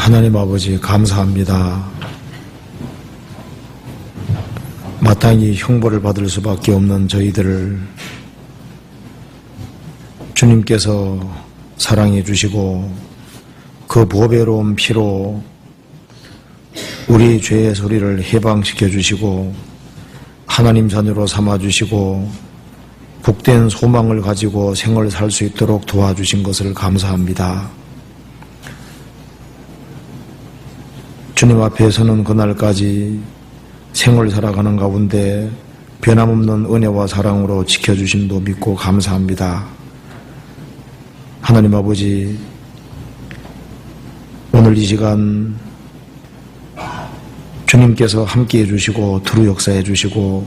하나님 아버지 감사합니다. 마땅히 형벌을 받을 수밖에 없는 저희들을 주님께서 사랑해 주시고 그 보배로운 피로 우리 죄의 소리를 해방시켜 주시고 하나님 자녀로 삼아 주시고 복된 소망을 가지고 생을 살 수 있도록 도와주신 것을 감사합니다. 주님 앞에 서는 그날까지 생을 살아가는 가운데 변함없는 은혜와 사랑으로 지켜주심도 믿고 감사합니다. 하나님 아버지, 오늘 이 시간 주님께서 함께해 주시고 두루 역사해 주시고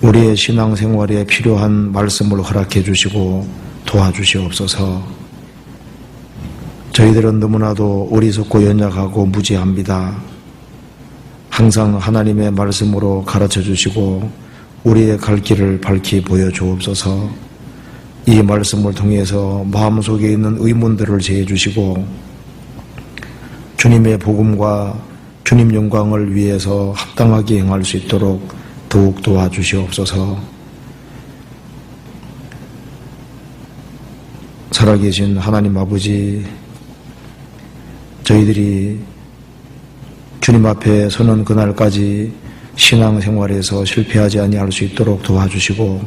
우리의 신앙생활에 필요한 말씀을 허락해 주시고 도와주시옵소서. 저희들은 너무나도 어리석고 연약하고 무지합니다. 항상 하나님의 말씀으로 가르쳐 주시고 우리의 갈 길을 밝히 보여주옵소서. 이 말씀을 통해서 마음속에 있는 의문들을 제해 주시고 주님의 복음과 주님 영광을 위해서 합당하게 행할 수 있도록 더욱 도와주시옵소서. 살아계신 하나님 아버지, 저희들이 주님 앞에 서는 그날까지 신앙생활에서 실패하지 아니할 수 있도록 도와주시고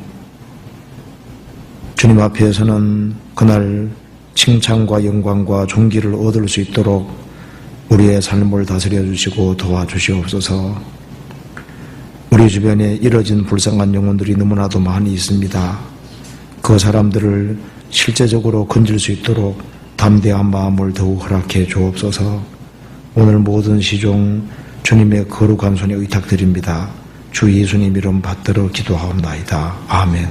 주님 앞에 서는 그날 칭찬과 영광과 존귀를 얻을 수 있도록 우리의 삶을 다스려 주시고 도와주시옵소서. 우리 주변에 이뤄진 불쌍한 영혼들이 너무나도 많이 있습니다. 그 사람들을 실제적으로 건질 수 있도록 담대한 마음을 더욱 허락해 주옵소서. 오늘 모든 시종 주님의 거룩한 손에 의탁드립니다. 주 예수님 이름 받들어 기도하옵나이다. 아멘.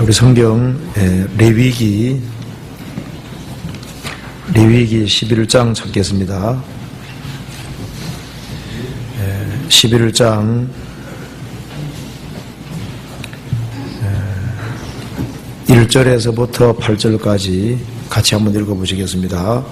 우리 성경 레위기 11장 찾겠습니다. 11장 1절에서부터 8절까지 같이 한번 읽어보시겠습니다.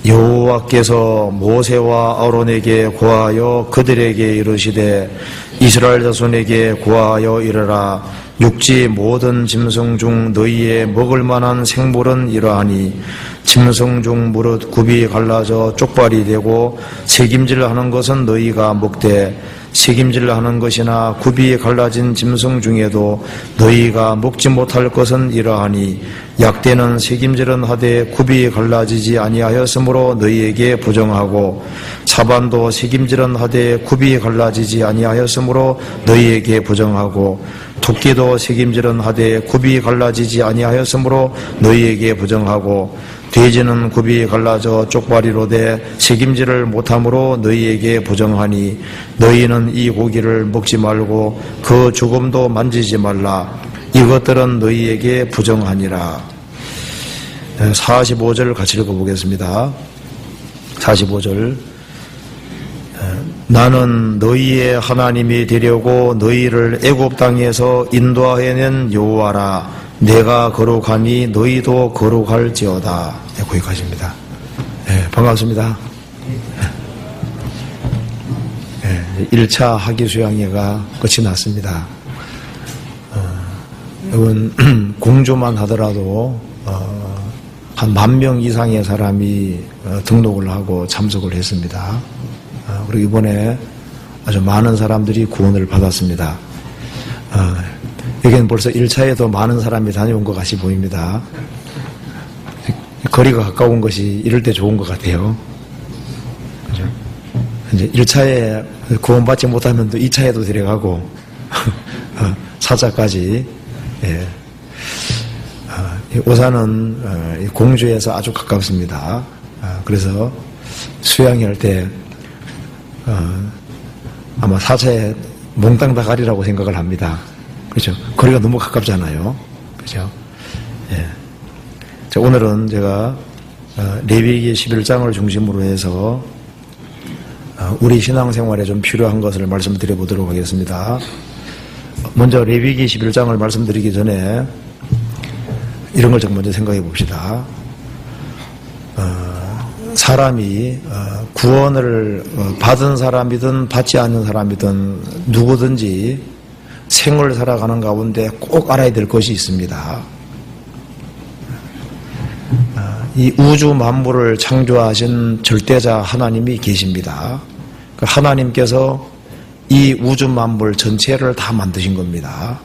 여호와께서 모세와 아론에게 고하여 그들에게 이르시되 이스라엘 자손에게 고하여 이르라. 육지 모든 짐승 중 너희의 먹을 만한 생물은 이러하니 짐승 중 무릇 굽이 갈라져 쪽발이 되고 새김질하는 것은 너희가 먹되 새김질하는 것이나 굽이 갈라진 짐승 중에도 너희가 먹지 못할 것은 이러하니 약대는 새김질은 하되 굽이 갈라지지 아니하였으므로 너희에게 부정하고 사반도 새김질은 하되 굽이 갈라지지 아니하였으므로 너희에게 부정하고 토끼도 새김질은 하되 굽이 갈라지지 아니하였으므로 너희에게 부정하고 돼지는 굽이 갈라져 쪽발이로 돼 새김질을 못함으로 너희에게 부정하니 너희는 이 고기를 먹지 말고 그 죽음도 만지지 말라. 이것들은 너희에게 부정하니라. 45절 같이 읽어보겠습니다. 45절. 나는 너희의 하나님이 되려고 너희를 애굽 땅에서 인도하여낸 여호와라. 내가 거룩하니 너희도 거룩할지어다. 네, 거기까지입니다. 네, 반갑습니다. 네, 1차 학예수양회가 끝이 났습니다. 이건 공주만 하더라도 한 10,000명 이상의 사람이 등록을 하고 참석을 했습니다. 그리고 이번에 아주 많은 사람들이 구원을 받았습니다. 여기는 벌써 1차에도 많은 사람이 다녀온 것 같이 보입니다. 거리가 가까운 것이 이럴 때 좋은 것 같아요. 그죠? 이제 1차에 구원받지 못하면 또 2차에도 데려가고 4차까지. 예. 오산은 공주에서 아주 가깝습니다. 그래서 수양회 할 때 아마 4차에 몽땅 다 가리라고 생각을 합니다. 그렇죠. 거리가 너무 가깝잖아요. 그렇죠. 예. 자, 오늘은 제가 레위기 11장을 중심으로 해서 우리 신앙생활에 좀 필요한 것을 말씀드려 보도록 하겠습니다. 먼저 레위기 11장을 말씀드리기 전에 이런 걸 좀 먼저 생각해 봅시다. 사람이 구원을 받은 사람이든 받지 않는 사람이든 누구든지 생을 살아가는 가운데 꼭 알아야 될 것이 있습니다. 이 우주 만물을 창조하신 절대자 하나님이 계십니다. 그 하나님께서 이 우주 만물 전체를 다 만드신 겁니다.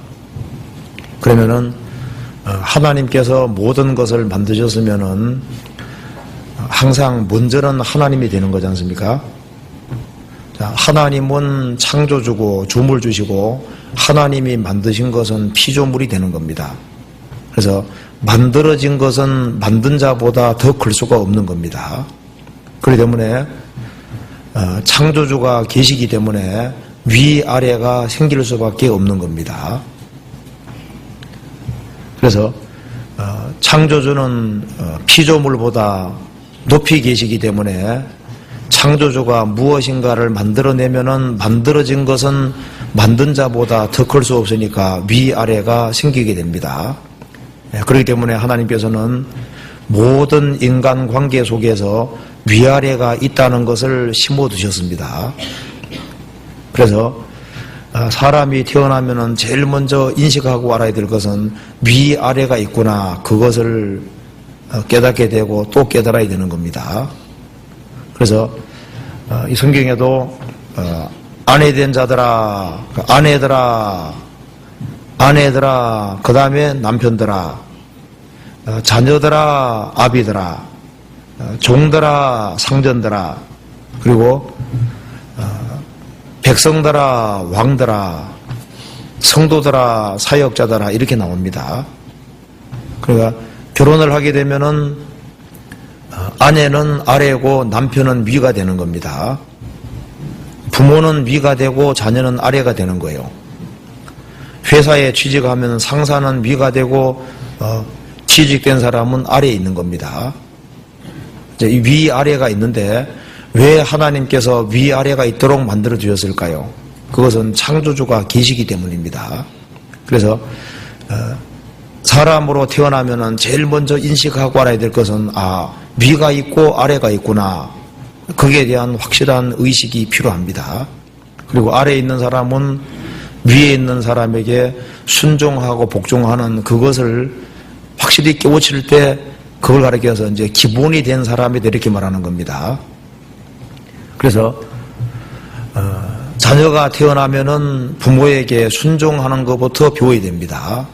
그러면은 하나님께서 모든 것을 만드셨으면은 항상 먼저는 하나님이 되는 거지 않습니까? 자, 하나님은 창조주고 주물 주시고 하나님이 만드신 것은 피조물이 되는 겁니다. 그래서 만들어진 것은 만든 자보다 더 클 수가 없는 겁니다. 그렇기 때문에 창조주가 계시기 때문에 위아래가 생길 수밖에 없는 겁니다. 그래서 창조주는 피조물보다 높이 계시기 때문에 창조주가 무엇인가를 만들어내면은 만들어진 것은 만든 자보다 더 클 수 없으니까 위아래가 생기게 됩니다. 그렇기 때문에 하나님께서는 모든 인간관계 속에서 위아래가 있다는 것을 심어두셨습니다. 그래서 사람이 태어나면은 제일 먼저 인식하고 알아야 될 것은 위아래가 있구나, 그것을 깨닫게 되고 또 깨달아야 되는 겁니다. 그래서 이 성경에도 아내된 자들아, 아내들아, 그 다음에 남편들아, 자녀들아, 아비들아, 종들아, 상전들아, 그리고 백성들아, 왕들아, 성도들아, 사역자들아, 이렇게 나옵니다. 그러니까 결혼을 하게 되면은 아내는 아래고 남편은 위가 되는 겁니다. 부모는 위가 되고 자녀는 아래가 되는 거예요. 회사에 취직하면 상사는 위가 되고 취직된 사람은 아래에 있는 겁니다. 이제 이 위아래가 있는데 왜 하나님께서 위아래가 있도록 만들어 주셨을까요? 그것은 창조주가 계시기 때문입니다. 그래서 사람으로 태어나면은 제일 먼저 인식하고 알아야 될 것은 위가 있고 아래가 있구나, 거기에 대한 확실한 의식이 필요합니다. 그리고 아래에 있는 사람은 위에 있는 사람에게 순종하고 복종하는 그것을 확실히 깨우칠 때 그걸 가리켜서 이제 기본이 된 사람이 이렇게 말하는 겁니다. 그래서 자녀가 태어나면은 부모에게 순종하는 것부터 배워야 됩니다.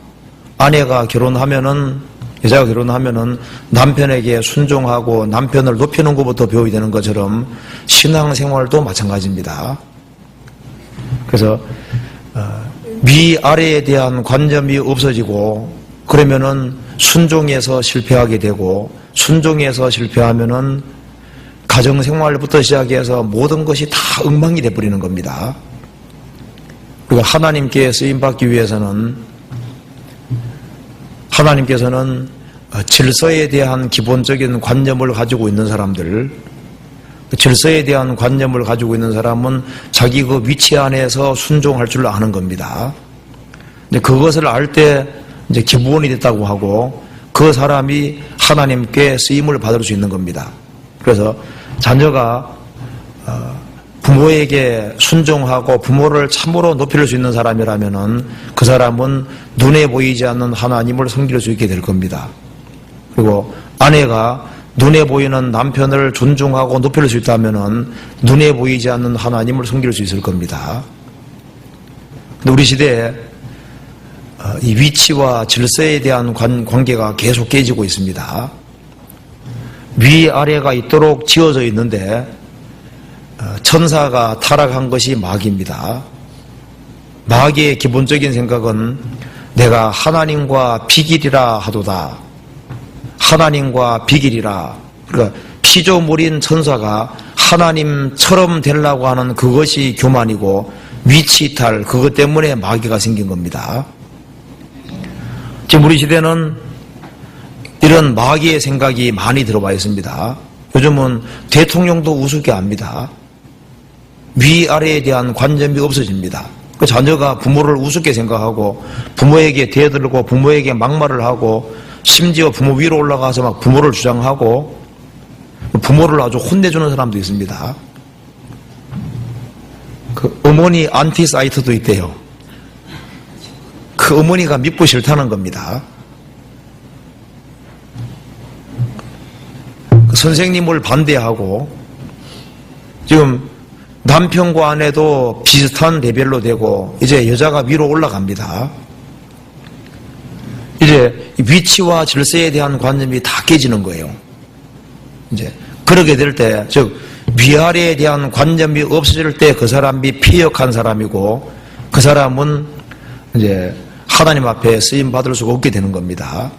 아내가 결혼하면은, 여자가 결혼하면은 남편에게 순종하고 남편을 높이는 것부터 배워야 되는 것처럼 신앙생활도 마찬가지입니다. 그래서 위아래에 대한 관점이 없어지고 그러면은 순종에서 실패하게 되고, 순종에서 실패하면은 가정생활부터 시작해서 모든 것이 다 엉망이 돼버리는 겁니다. 그리고 하나님께 쓰임받기 위해서는 하나님께서는 질서에 대한 기본적인 관념을 가지고 있는 사람들, 질서에 대한 관념을 가지고 있는 사람은 자기 그 위치 안에서 순종할 줄 아는 겁니다. 근데 그것을 알 때 이제 기본이 됐다고 하고 그 사람이 하나님께 쓰임을 받을 수 있는 겁니다. 그래서 자녀가 부모에게 순종하고 부모를 참으로 높일 수 있는 사람이라면은 그 사람은 눈에 보이지 않는 하나님을 섬길 수 있게 될 겁니다. 그리고 아내가 눈에 보이는 남편을 존중하고 높일 수 있다면은 눈에 보이지 않는 하나님을 섬길 수 있을 겁니다. 근데 우리 시대에 이 위치와 질서에 대한 관계가 계속 깨지고 있습니다. 위아래가 있도록 지어져 있는데 천사가 타락한 것이 마귀입니다. 마귀의 기본적인 생각은 내가 하나님과 비길이라 하도다. 하나님과 비길이라. 그러니까 피조물인 천사가 하나님처럼 되려고 하는 그것이 교만이고 위치이탈, 그것 때문에 마귀가 생긴 겁니다. 지금 우리 시대는 이런 마귀의 생각이 많이 들어와 있습니다. 요즘은 대통령도 우습게 합니다. 위아래에 대한 관점이 없어집니다. 그 자녀가 부모를 우습게 생각하고 부모에게 대들고 부모에게 막말을 하고 심지어 부모 위로 올라가서 막 부모를 주장하고 부모를 아주 혼내주는 사람도 있습니다. 그 어머니 안티사이트도 있대요. 그 어머니가 믿고 싫다는 겁니다. 그 선생님을 반대하고 지금 남편과 아내도 비슷한 레벨로 되고 이제 여자가 위로 올라갑니다. 이제 위치와 질서에 대한 관념이 다 깨지는 거예요. 이제 그러게 될 때, 즉 위아래에 대한 관념이 없어질 때 그 사람이 피역한 사람이고 그 사람은 이제 하나님 앞에 쓰임 받을 수가 없게 되는 겁니다.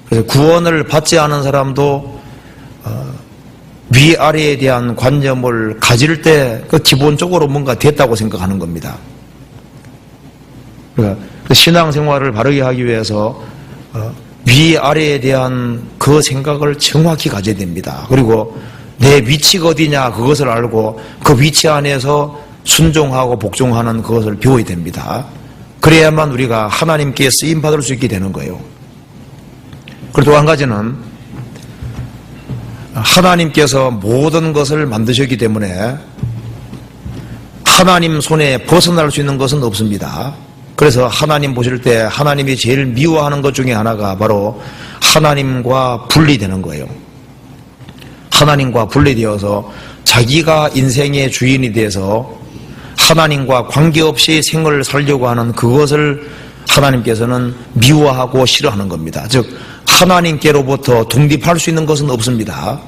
그래서 구원을 받지 않은 사람도 위아래에 대한 관념을 가질 때 그 기본적으로 뭔가 됐다고 생각하는 겁니다. 그러니까 그 신앙생활을 바르게 하기 위해서 위아래에 대한 그 생각을 정확히 가져야 됩니다. 그리고 내 위치가 어디냐 그것을 알고 그 위치 안에서 순종하고 복종하는 그것을 배워야 됩니다. 그래야만 우리가 하나님께 쓰임받을 수 있게 되는 거예요. 그리고 또 한 가지는 하나님께서 모든 것을 만드셨기 때문에 하나님 손에 벗어날 수 있는 것은 없습니다. 그래서 하나님 보실 때 하나님이 제일 미워하는 것 중에 하나가 바로 하나님과 분리되는 거예요. 하나님과 분리되어서 자기가 인생의 주인이 돼서 하나님과 관계없이 생을 살려고 하는 그것을 하나님께서는 미워하고 싫어하는 겁니다. 즉 하나님께로부터 독립할 수 있는 것은 없습니다.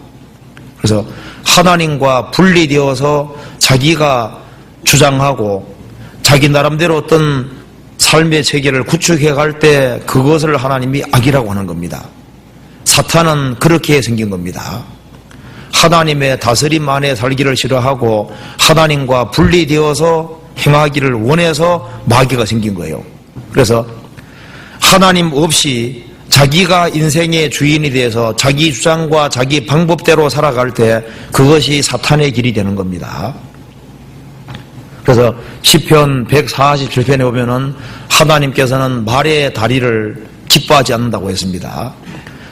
그래서 하나님과 분리되어서 자기가 주장하고 자기 나름대로 어떤 삶의 체계를 구축해 갈 때 그것을 하나님이 악이라고 하는 겁니다. 사탄은 그렇게 생긴 겁니다. 하나님의 다스림 안에 살기를 싫어하고 하나님과 분리되어서 행하기를 원해서 마귀가 생긴 거예요. 그래서 하나님 없이 자기가 인생의 주인이 돼서 자기 주장과 자기 방법대로 살아갈 때 그것이 사탄의 길이 되는 겁니다. 그래서 시편 147편에 보면은 하나님께서는 말의 다리를 기뻐하지 않는다고 했습니다.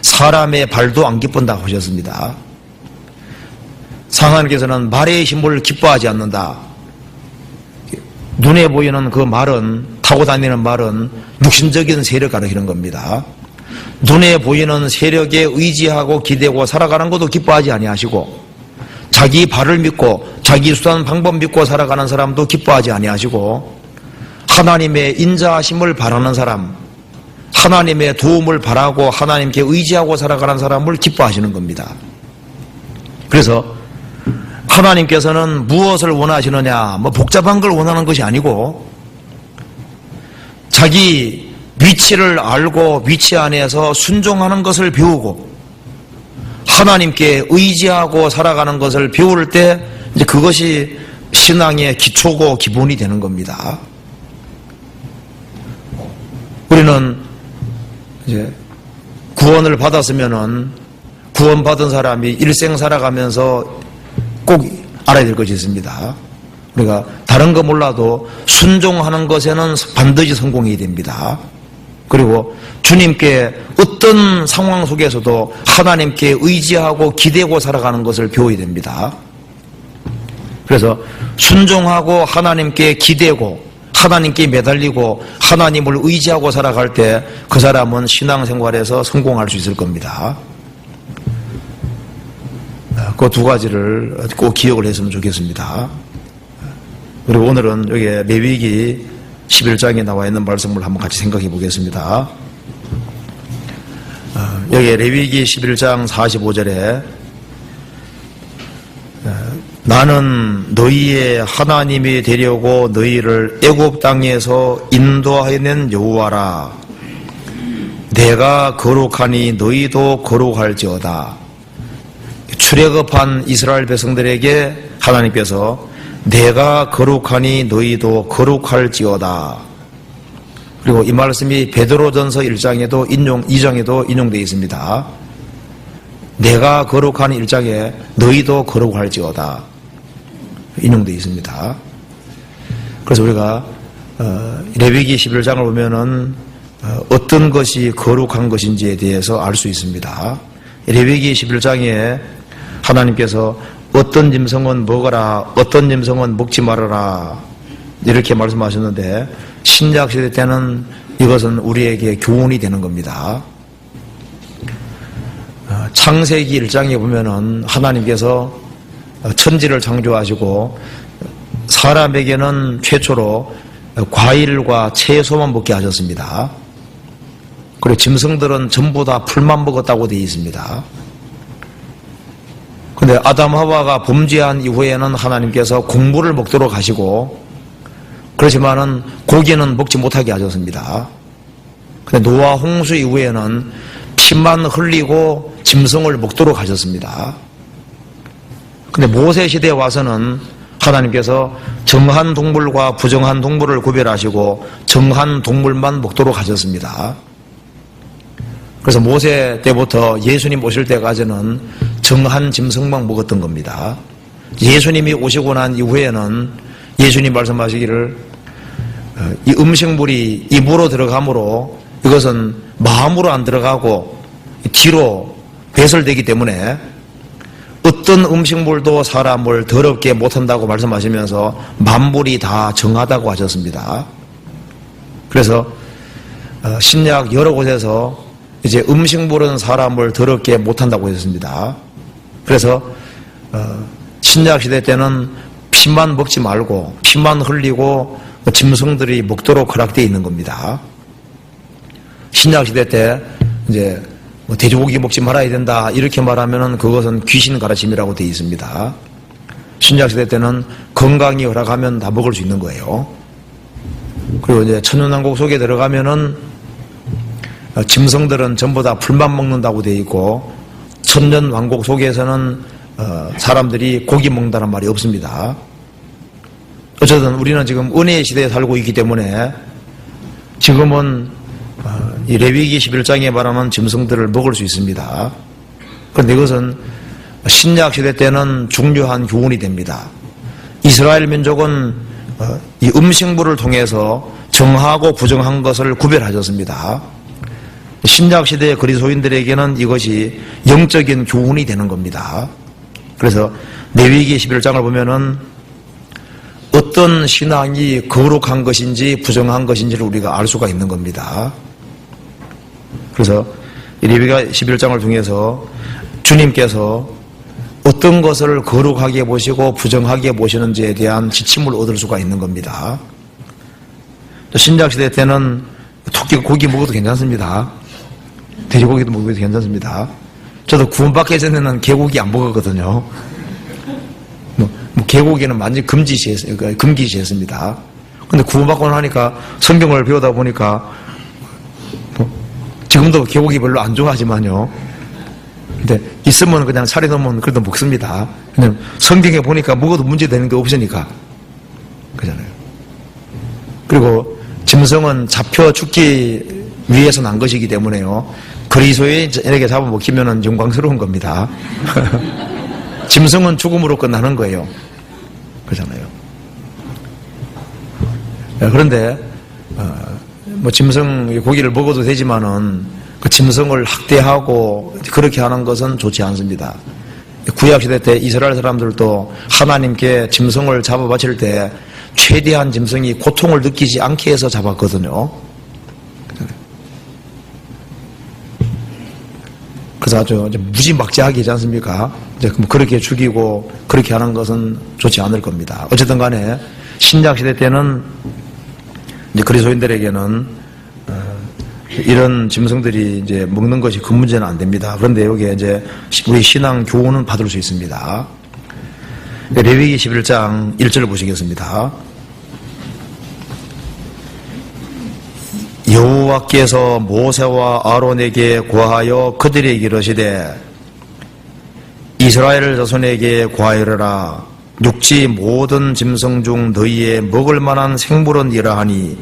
사람의 발도 안 기쁜다고 하셨습니다. 하나님께서는 말의 힘을 기뻐하지 않는다. 눈에 보이는 그 말은, 타고 다니는 말은 육신적인 세력 가리키는 겁니다. 눈에 보이는 세력에 의지하고 기대고 살아가는 것도 기뻐하지 아니하시고 자기 발을 믿고 자기 수단 방법 믿고 살아가는 사람도 기뻐하지 아니하시고 하나님의 인자하심을 바라는 사람, 하나님의 도움을 바라고 하나님께 의지하고 살아가는 사람을 기뻐하시는 겁니다. 그래서 하나님께서는 무엇을 원하시느냐, 뭐 복잡한 걸 원하는 것이 아니고 자기 위치를 알고 위치 안에서 순종하는 것을 배우고 하나님께 의지하고 살아가는 것을 배울 때 이제 그것이 신앙의 기초고 기본이 되는 겁니다. 우리는 이제 구원을 받았으면은 구원받은 사람이 일생 살아가면서 꼭 알아야 될 것이 있습니다. 우리가 다른 거 몰라도 순종하는 것에는 반드시 성공해야 됩니다. 그리고 주님께 어떤 상황 속에서도 하나님께 의지하고 기대고 살아가는 것을 배워야 됩니다. 그래서 순종하고 하나님께 기대고 하나님께 매달리고 하나님을 의지하고 살아갈 때 그 사람은 신앙생활에서 성공할 수 있을 겁니다. 그 두 가지를 꼭 기억을 했으면 좋겠습니다. 그리고 오늘은 여기 레위기 11장에 나와 있는 말씀을 한번 같이 생각해 보겠습니다. 여기 레위기 11장 45절에 나는 너희의 하나님이 되려고 너희를 애굽 땅에서 인도하여낸 여호와라. 내가 거룩하니 너희도 거룩할지어다. 출애굽한 이스라엘 백성들에게 하나님께서 내가 거룩하니 너희도 거룩할지어다. 그리고 이 말씀이 베드로전서 1장에도 2장에도 인용되어 있습니다. 내가 거룩한 1장에 너희도 거룩할지어다 인용되어 있습니다. 그래서 우리가 레위기 11장을 보면은 어떤 것이 거룩한 것인지에 대해서 알 수 있습니다. 레위기 11장에 하나님께서 어떤 짐승은 먹어라, 어떤 짐승은 먹지 말아라 이렇게 말씀하셨는데 신약시대 때는 이것은 우리에게 교훈이 되는 겁니다. 창세기 1장에 보면은 하나님께서 천지를 창조하시고 사람에게는 최초로 과일과 채소만 먹게 하셨습니다. 그리고 짐승들은 전부 다 풀만 먹었다고 되어 있습니다. 근데 아담 하와가 범죄한 이후에는 하나님께서 곡물을 먹도록 하시고 그렇지만은 고기는 먹지 못하게 하셨습니다. 근데 노아 홍수 이후에는 피만 흘리고 짐승을 먹도록 하셨습니다. 근데 모세 시대에 와서는 하나님께서 정한 동물과 부정한 동물을 구별하시고 정한 동물만 먹도록 하셨습니다. 그래서 모세 때부터 예수님 오실 때까지는 정한 짐승만 먹었던 겁니다. 예수님이 오시고 난 이후에는 예수님 말씀하시기를 이 음식물이 입으로 들어가므로 이것은 마음으로 안 들어가고 뒤로 배설되기 때문에 어떤 음식물도 사람을 더럽게 못한다고 말씀하시면서 만물이 다 정하다고 하셨습니다. 그래서 신약 여러 곳에서 이제 음식물은 사람을 더럽게 못한다고 했습니다. 그래서 신약 시대 때는 피만 먹지 말고 피만 흘리고 짐승들이 먹도록 허락되어 있는 겁니다. 신약 시대 때 이제 돼지고기 먹지 말아야 된다 이렇게 말하면은 그것은 귀신 가르침이라고 되어 있습니다. 신약 시대 때는 건강이 허락하면 다 먹을 수 있는 거예요. 그리고 이제 천연왕국 속에 들어가면은 짐승들은 전부 다 풀만 먹는다고 되어 있고 천년왕국 속에서는 사람들이 고기 먹는다는 말이 없습니다. 어쨌든 우리는 지금 은혜의 시대에 살고 있기 때문에 지금은 이 레위기 11장에 말하는 짐승들을 먹을 수 있습니다. 그런데 이것은 신약 시대 때는 중요한 교훈이 됩니다. 이스라엘 민족은 이 음식물을 통해서 정하고 부정한 것을 구별하셨습니다. 신약 시대의 그리스도인들에게는 이것이 영적인 교훈이 되는 겁니다. 그래서 레위기 11장을 보면은 어떤 신앙이 거룩한 것인지 부정한 것인지를 우리가 알 수가 있는 겁니다. 그래서 레위기 11장을 통해서 주님께서 어떤 것을 거룩하게 보시고 부정하게 보시는지에 대한 지침을 얻을 수가 있는 겁니다. 신약시대 때는 토끼 고기 먹어도 괜찮습니다. 돼지고기도 먹어도 괜찮습니다. 저도 구원받기 전에는 개고기 안 먹었거든요. 개고기는 완전히 금기시했습니다. 근데 구원받고 나니까 성경을 배우다 보니까 지금도 개고기 별로 안 좋아하지만요. 근데 있으면 그냥 차려놓으면 그래도 먹습니다. 그냥 성경에 보니까 먹어도 문제되는 게 없으니까. 그잖아요. 그리고 짐승은 잡혀 죽기 위해서 난 것이기 때문에요. 그리스도인에게 잡아먹히면 영광스러운 겁니다. 짐승은 죽음으로 끝나는 거예요. 그렇잖아요. 그런데 짐승 고기를 먹어도 되지만은 그 짐승을 학대하고 그렇게 하는 것은 좋지 않습니다. 구약시대 때 이스라엘 사람들도 하나님께 짐승을 잡아 바칠 때 최대한 짐승이 고통을 느끼지 않게 해서 잡았거든요. 그래서 아주 무지막지하게 하지 않습니까? 이제 그렇게 죽이고 그렇게 하는 것은 좋지 않을 겁니다. 어쨌든 간에 신약시대 때는 이제 그리스도인들에게는 이런 짐승들이 이제 먹는 것이 그 문제는 안 됩니다. 그런데 여기에 이제 우리 신앙 교훈은 받을 수 있습니다. 레위기 11장 1절을 보시겠습니다. 여호와께서 모세와 아론에게 고하여 그들에게 이르시되 이스라엘 자손에게 고하여라. 육지 모든 짐승 중 너희의 먹을 만한 생물은 이러하니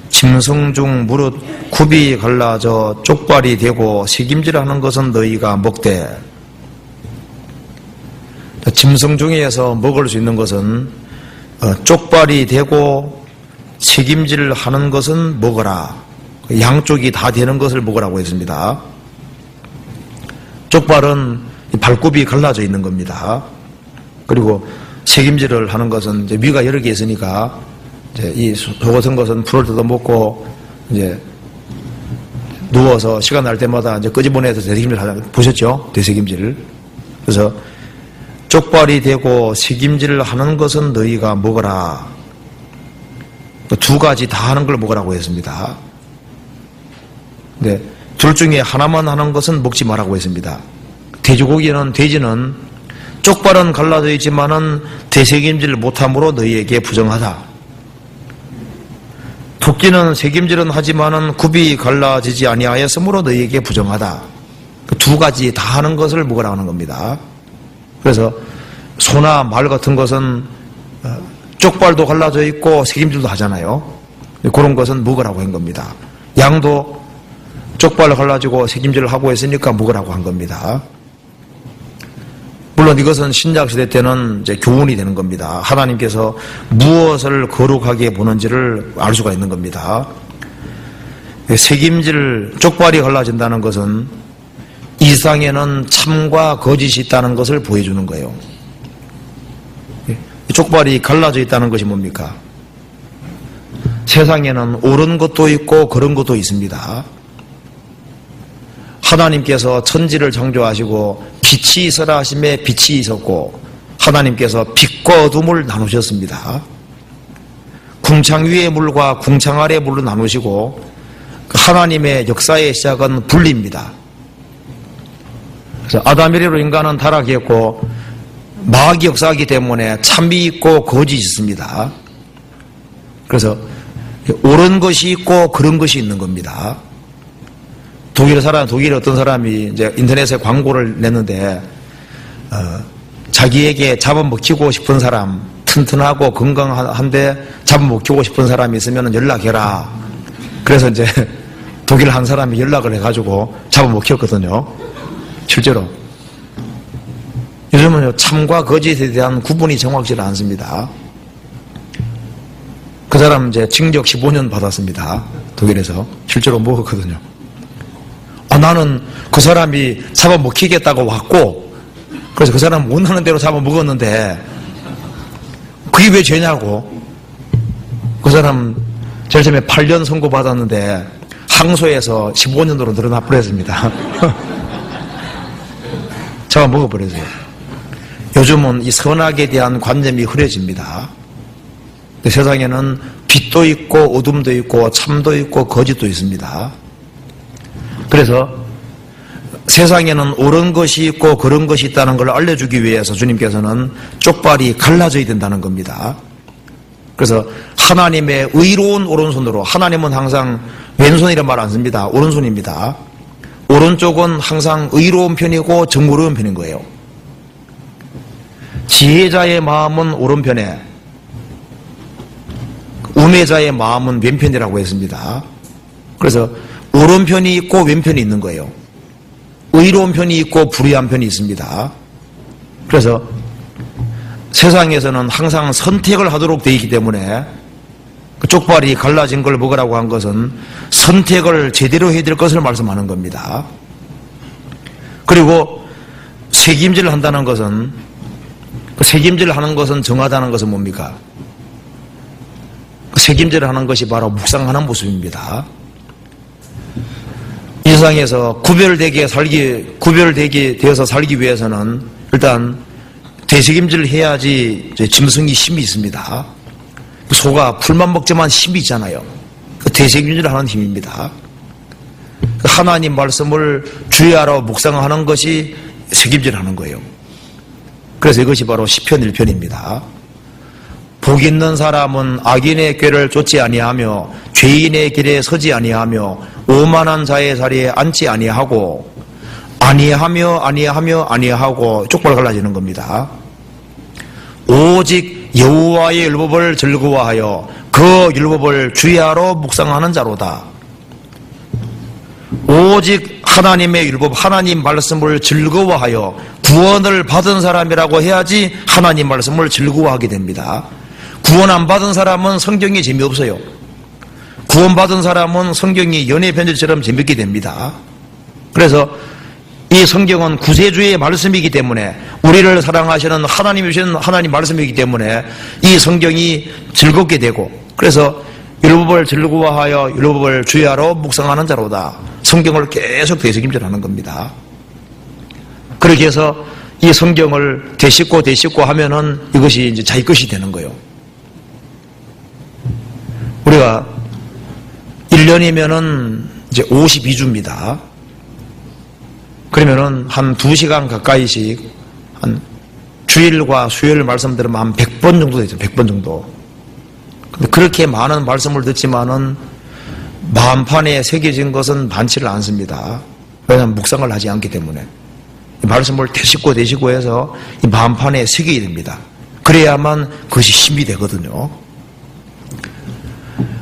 짐승 중 무릇 굽이 갈라져 쪽발이 되고 새김질하는 것은 너희가 먹되. 짐승 중에서 먹을 수 있는 것은 쪽발이 되고 새김질하는 것은 먹어라. 양쪽이 다 되는 것을 먹으라고 했습니다. 쪽발은 발굽이 갈라져 있는 겁니다. 그리고 색임질을 하는 것은 이제 위가 여러 개 있으니까 이제 이 속옷은 것은 풀을 뜯어 먹고 이제 누워서 시간 날 때마다 이제 끄집어내서 되새김질 하자. 보셨죠? 되새김질을. 그래서 쪽발이 되고 색임질을 하는 것은 너희가 먹어라. 두 가지 다 하는 걸 먹으라고 했습니다. 네, 둘 중에 하나만 하는 것은 먹지 말라고 했습니다. 돼지는 쪽발은 갈라져 있지만은 되새김질을 못함으로 너희에게 부정하다. 토끼는 새김질은 하지만은 굽이 갈라지지 아니하였으므로 너희에게 부정하다. 두 가지 다 하는 것을 먹으라 하는 겁니다. 그래서 소나 말 같은 것은 쪽발도 갈라져 있고 새김질도 하잖아요. 그런 것은 먹으라고 한 겁니다. 양도 쪽발 갈라지고 새김질을 하고 있으니까 먹으라고 한 겁니다. 물론 이것은 신약시대 때는 이제 교훈이 되는 겁니다. 하나님께서 무엇을 거룩하게 보는지를 알 수가 있는 겁니다. 새김질, 쪽발이 갈라진다는 것은 이 세상에는 참과 거짓이 있다는 것을 보여주는 거예요. 쪽발이 갈라져 있다는 것이 뭡니까? 세상에는 옳은 것도 있고 그런 것도 있습니다. 하나님께서 천지를 창조하시고 빛이 있으라 하심에 빛이 있었고 하나님께서 빛과 어둠을 나누셨습니다. 궁창 위의 물과 궁창 아래의 물로 나누시고 하나님의 역사의 시작은 분리입니다. 그래서 아담이래로 인간은 타락했고 마귀 역사이기 때문에 참이 있고 거짓이 있습니다. 그래서 옳은 것이 있고 그런 것이 있는 겁니다. 독일의 어떤 사람이 이제 인터넷에 광고를 냈는데, 자기에게 잡아먹히고 싶은 사람, 튼튼하고 건강한데 잡아먹히고 싶은 사람이 있으면 연락해라. 그래서 이제 독일 한 사람이 연락을 해가지고 잡아먹혔거든요. 실제로. 요즘은 참과 거짓에 대한 구분이 정확치 않습니다. 그 사람 이제 징역 15년 받았습니다. 독일에서. 실제로 먹었거든요. 나는 그 사람이 잡아먹히겠다고 왔고, 그래서 그 사람 원하는 대로 잡아먹었는데, 그게 왜 죄냐고. 그 사람 제일 처음에 8년 선고받았는데, 항소해서 15년으로 늘어나 버렸습니다. 잡아먹어버렸어요. 요즘은 이 선악에 대한 관념이 흐려집니다. 세상에는 빛도 있고, 어둠도 있고, 참도 있고, 거짓도 있습니다. 그래서 세상에는 옳은 것이 있고 그런 것이 있다는 걸 알려주기 위해서 주님께서는 쪽발이 갈라져야 된다는 겁니다. 그래서 하나님의 의로운 오른손으로, 하나님은 항상 왼손이란 말 안 씁니다. 오른손입니다. 오른쪽은 항상 의로운 편이고 정의로운 편인 거예요. 지혜자의 마음은 오른편에, 우매자의 마음은 왼편이라고 했습니다. 그래서 오른편이 있고 왼편이 있는 거예요. 의로운 편이 있고 불의한 편이 있습니다. 그래서 세상에서는 항상 선택을 하도록 되어 있기 때문에 그 쪽발이 갈라진 걸 먹으라고 한 것은 선택을 제대로 해야 될 것을 말씀하는 겁니다. 그리고 새김질을 한다는 것은, 새김질을 하는 것은 정하다는 것은 뭡니까? 새김질을 하는 것이 바로 묵상하는 모습입니다. 이 세상에서 구별되게 되어서 살기 위해서는 일단 되새김질을 해야지 짐승이 힘이 있습니다. 소가 풀만 먹지만 힘이 있잖아요. 그 되새김질을 하는 힘입니다. 하나님 말씀을 주의하러 묵상하는 것이 새김질을 하는 거예요. 그래서 이것이 바로 시편 1편입니다. 복 있는 사람은 악인의 꾀를 쫓지 아니하며 죄인의 길에 서지 아니하며 오만한 자의 자리에 앉지 아니하고 쪽발 갈라지는 겁니다. 오직 여호와의 율법을 즐거워하여 그 율법을 주의하러 묵상하는 자로다. 오직 하나님의 율법, 하나님 말씀을 즐거워하여 구원을 받은 사람이라고 해야지 하나님 말씀을 즐거워하게 됩니다. 구원 안 받은 사람은 성경이 재미없어요. 구원받은 사람은 성경이 연애 편지처럼 재밌게 됩니다. 그래서 이 성경은 구세주의 말씀이기 때문에, 우리를 사랑하시는 하나님이 주신 하나님 말씀이기 때문에 이 성경이 즐겁게 되고, 그래서 율법을 즐거워하여 율법을 주의하러 묵상하는 자로다. 성경을 계속 되새김질하는 겁니다. 그렇게 해서 이 성경을 되씹고 하면은 이것이 이제 자기 것이 되는 거예요. 우리가 1년이면은 이제 52주입니다. 그러면은 한 2시간 가까이씩 한 주일과 수요일 말씀 들으면 한 100번 정도 되죠. 100번 정도. 근데 그렇게 많은 말씀을 듣지만은 마음판에 새겨진 것은 많지를 않습니다. 왜냐하면 묵상을 하지 않기 때문에. 이 말씀을 되씹고 해서 이 마음판에 새겨야 됩니다. 그래야만 그것이 힘이 되거든요.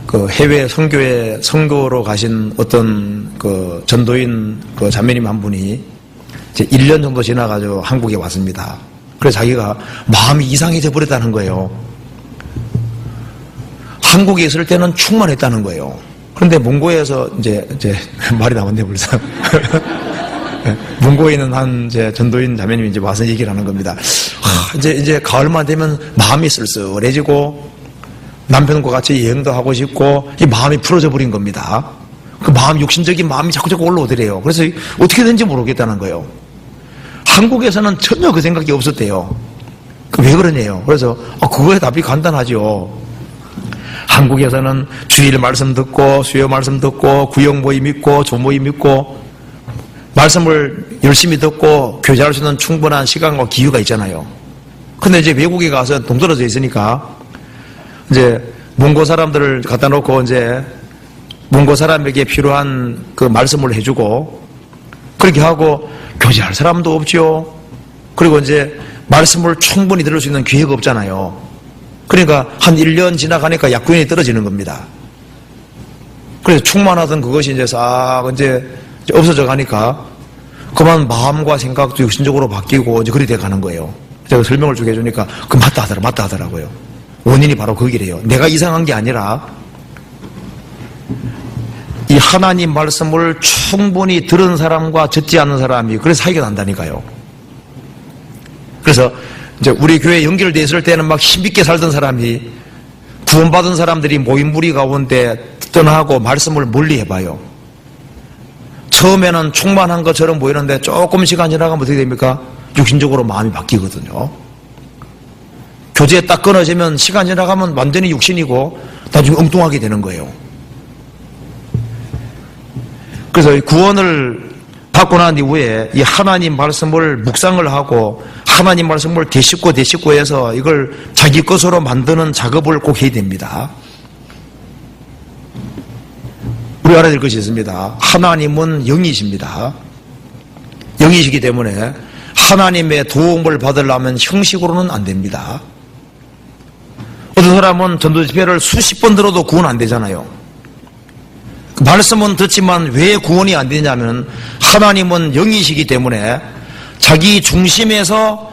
그 해외 선교에 선교로 가신 어떤 그 전도인 그 자매님 한 분이 이제 1년 정도 지나가지고 한국에 왔습니다. 그래서 자기가 마음이 이상해져 버렸다는 거예요. 한국에 있을 때는 충만했다는 거예요. 그런데 몽고에서 이제 말이 나왔네 벌써. 몽고에 있는 한 전도인 자매님이 이제 와서 얘기를 하는 겁니다. 이제 가을만 되면 마음이 쓸쓸해지고 남편과 같이 여행도 하고 싶고 이 마음이 풀어져 버린 겁니다. 그 마음, 육신적인 마음이 자꾸 올라오더래요. 그래서 어떻게 된지 모르겠다는 거예요. 한국에서는 전혀 그 생각이 없었대요. 왜 그러냐요. 그래서 그거에 답이 간단하죠. 한국에서는 주일 말씀 듣고 수요 말씀 듣고 구역 모임 있고 조모임 있고 말씀을 열심히 듣고 교제할 수 있는 충분한 시간과 기회가 있잖아요. 근데 이제 외국에 가서 동떨어져 있으니까 이제 몽고 사람들을 갖다 놓고 이제 몽고 사람에게 필요한 그 말씀을 해주고 그렇게 하고 교제할 사람도 없죠. 그리고 이제 말씀을 충분히 들을 수 있는 기회가 없잖아요. 그러니까 한 1년 지나가니까 약균이 떨어지는 겁니다. 그래서 충만하던 그것이 이제 싹 이제 없어져 가니까 그만 마음과 생각도 육신적으로 바뀌고 이제 그리 돼 가는 거예요. 제가 설명을 쭉 해주니까 맞다 하더라고요. 원인이 바로 거기래요. 내가 이상한 게 아니라 이 하나님 말씀을 충분히 들은 사람과 듣지 않는 사람이 그래서 사이가 난다니까요. 그래서 이제 우리 교회 연결되어 있을 때는 막 힘있게 살던 사람이 구원받은 사람들이 모임 무리 가운데 떠나고 말씀을 멀리 해봐요. 처음에는 충만한 것처럼 보이는데 조금 시간 지나가면 어떻게 됩니까? 육신적으로 마음이 바뀌거든요. 교제 딱 끊어지면 시간 지나가면 완전히 육신이고 나중에 엉뚱하게 되는 거예요. 그래서 구원을 받고 난 이후에 이 하나님 말씀을 묵상을 하고 하나님 말씀을 되씹고 해서 이걸 자기 것으로 만드는 작업을 꼭 해야 됩니다. 우리 알아야 될 것이 있습니다. 하나님은 영이십니다. 영이시기 때문에 하나님의 도움을 받으려면 형식으로는 안 됩니다. 어떤 사람은 전도 집회를 수십 번 들어도 구원 안 되잖아요. 말씀은 듣지만 왜 구원이 안 되냐면 하나님은 영이시기 때문에 자기 중심에서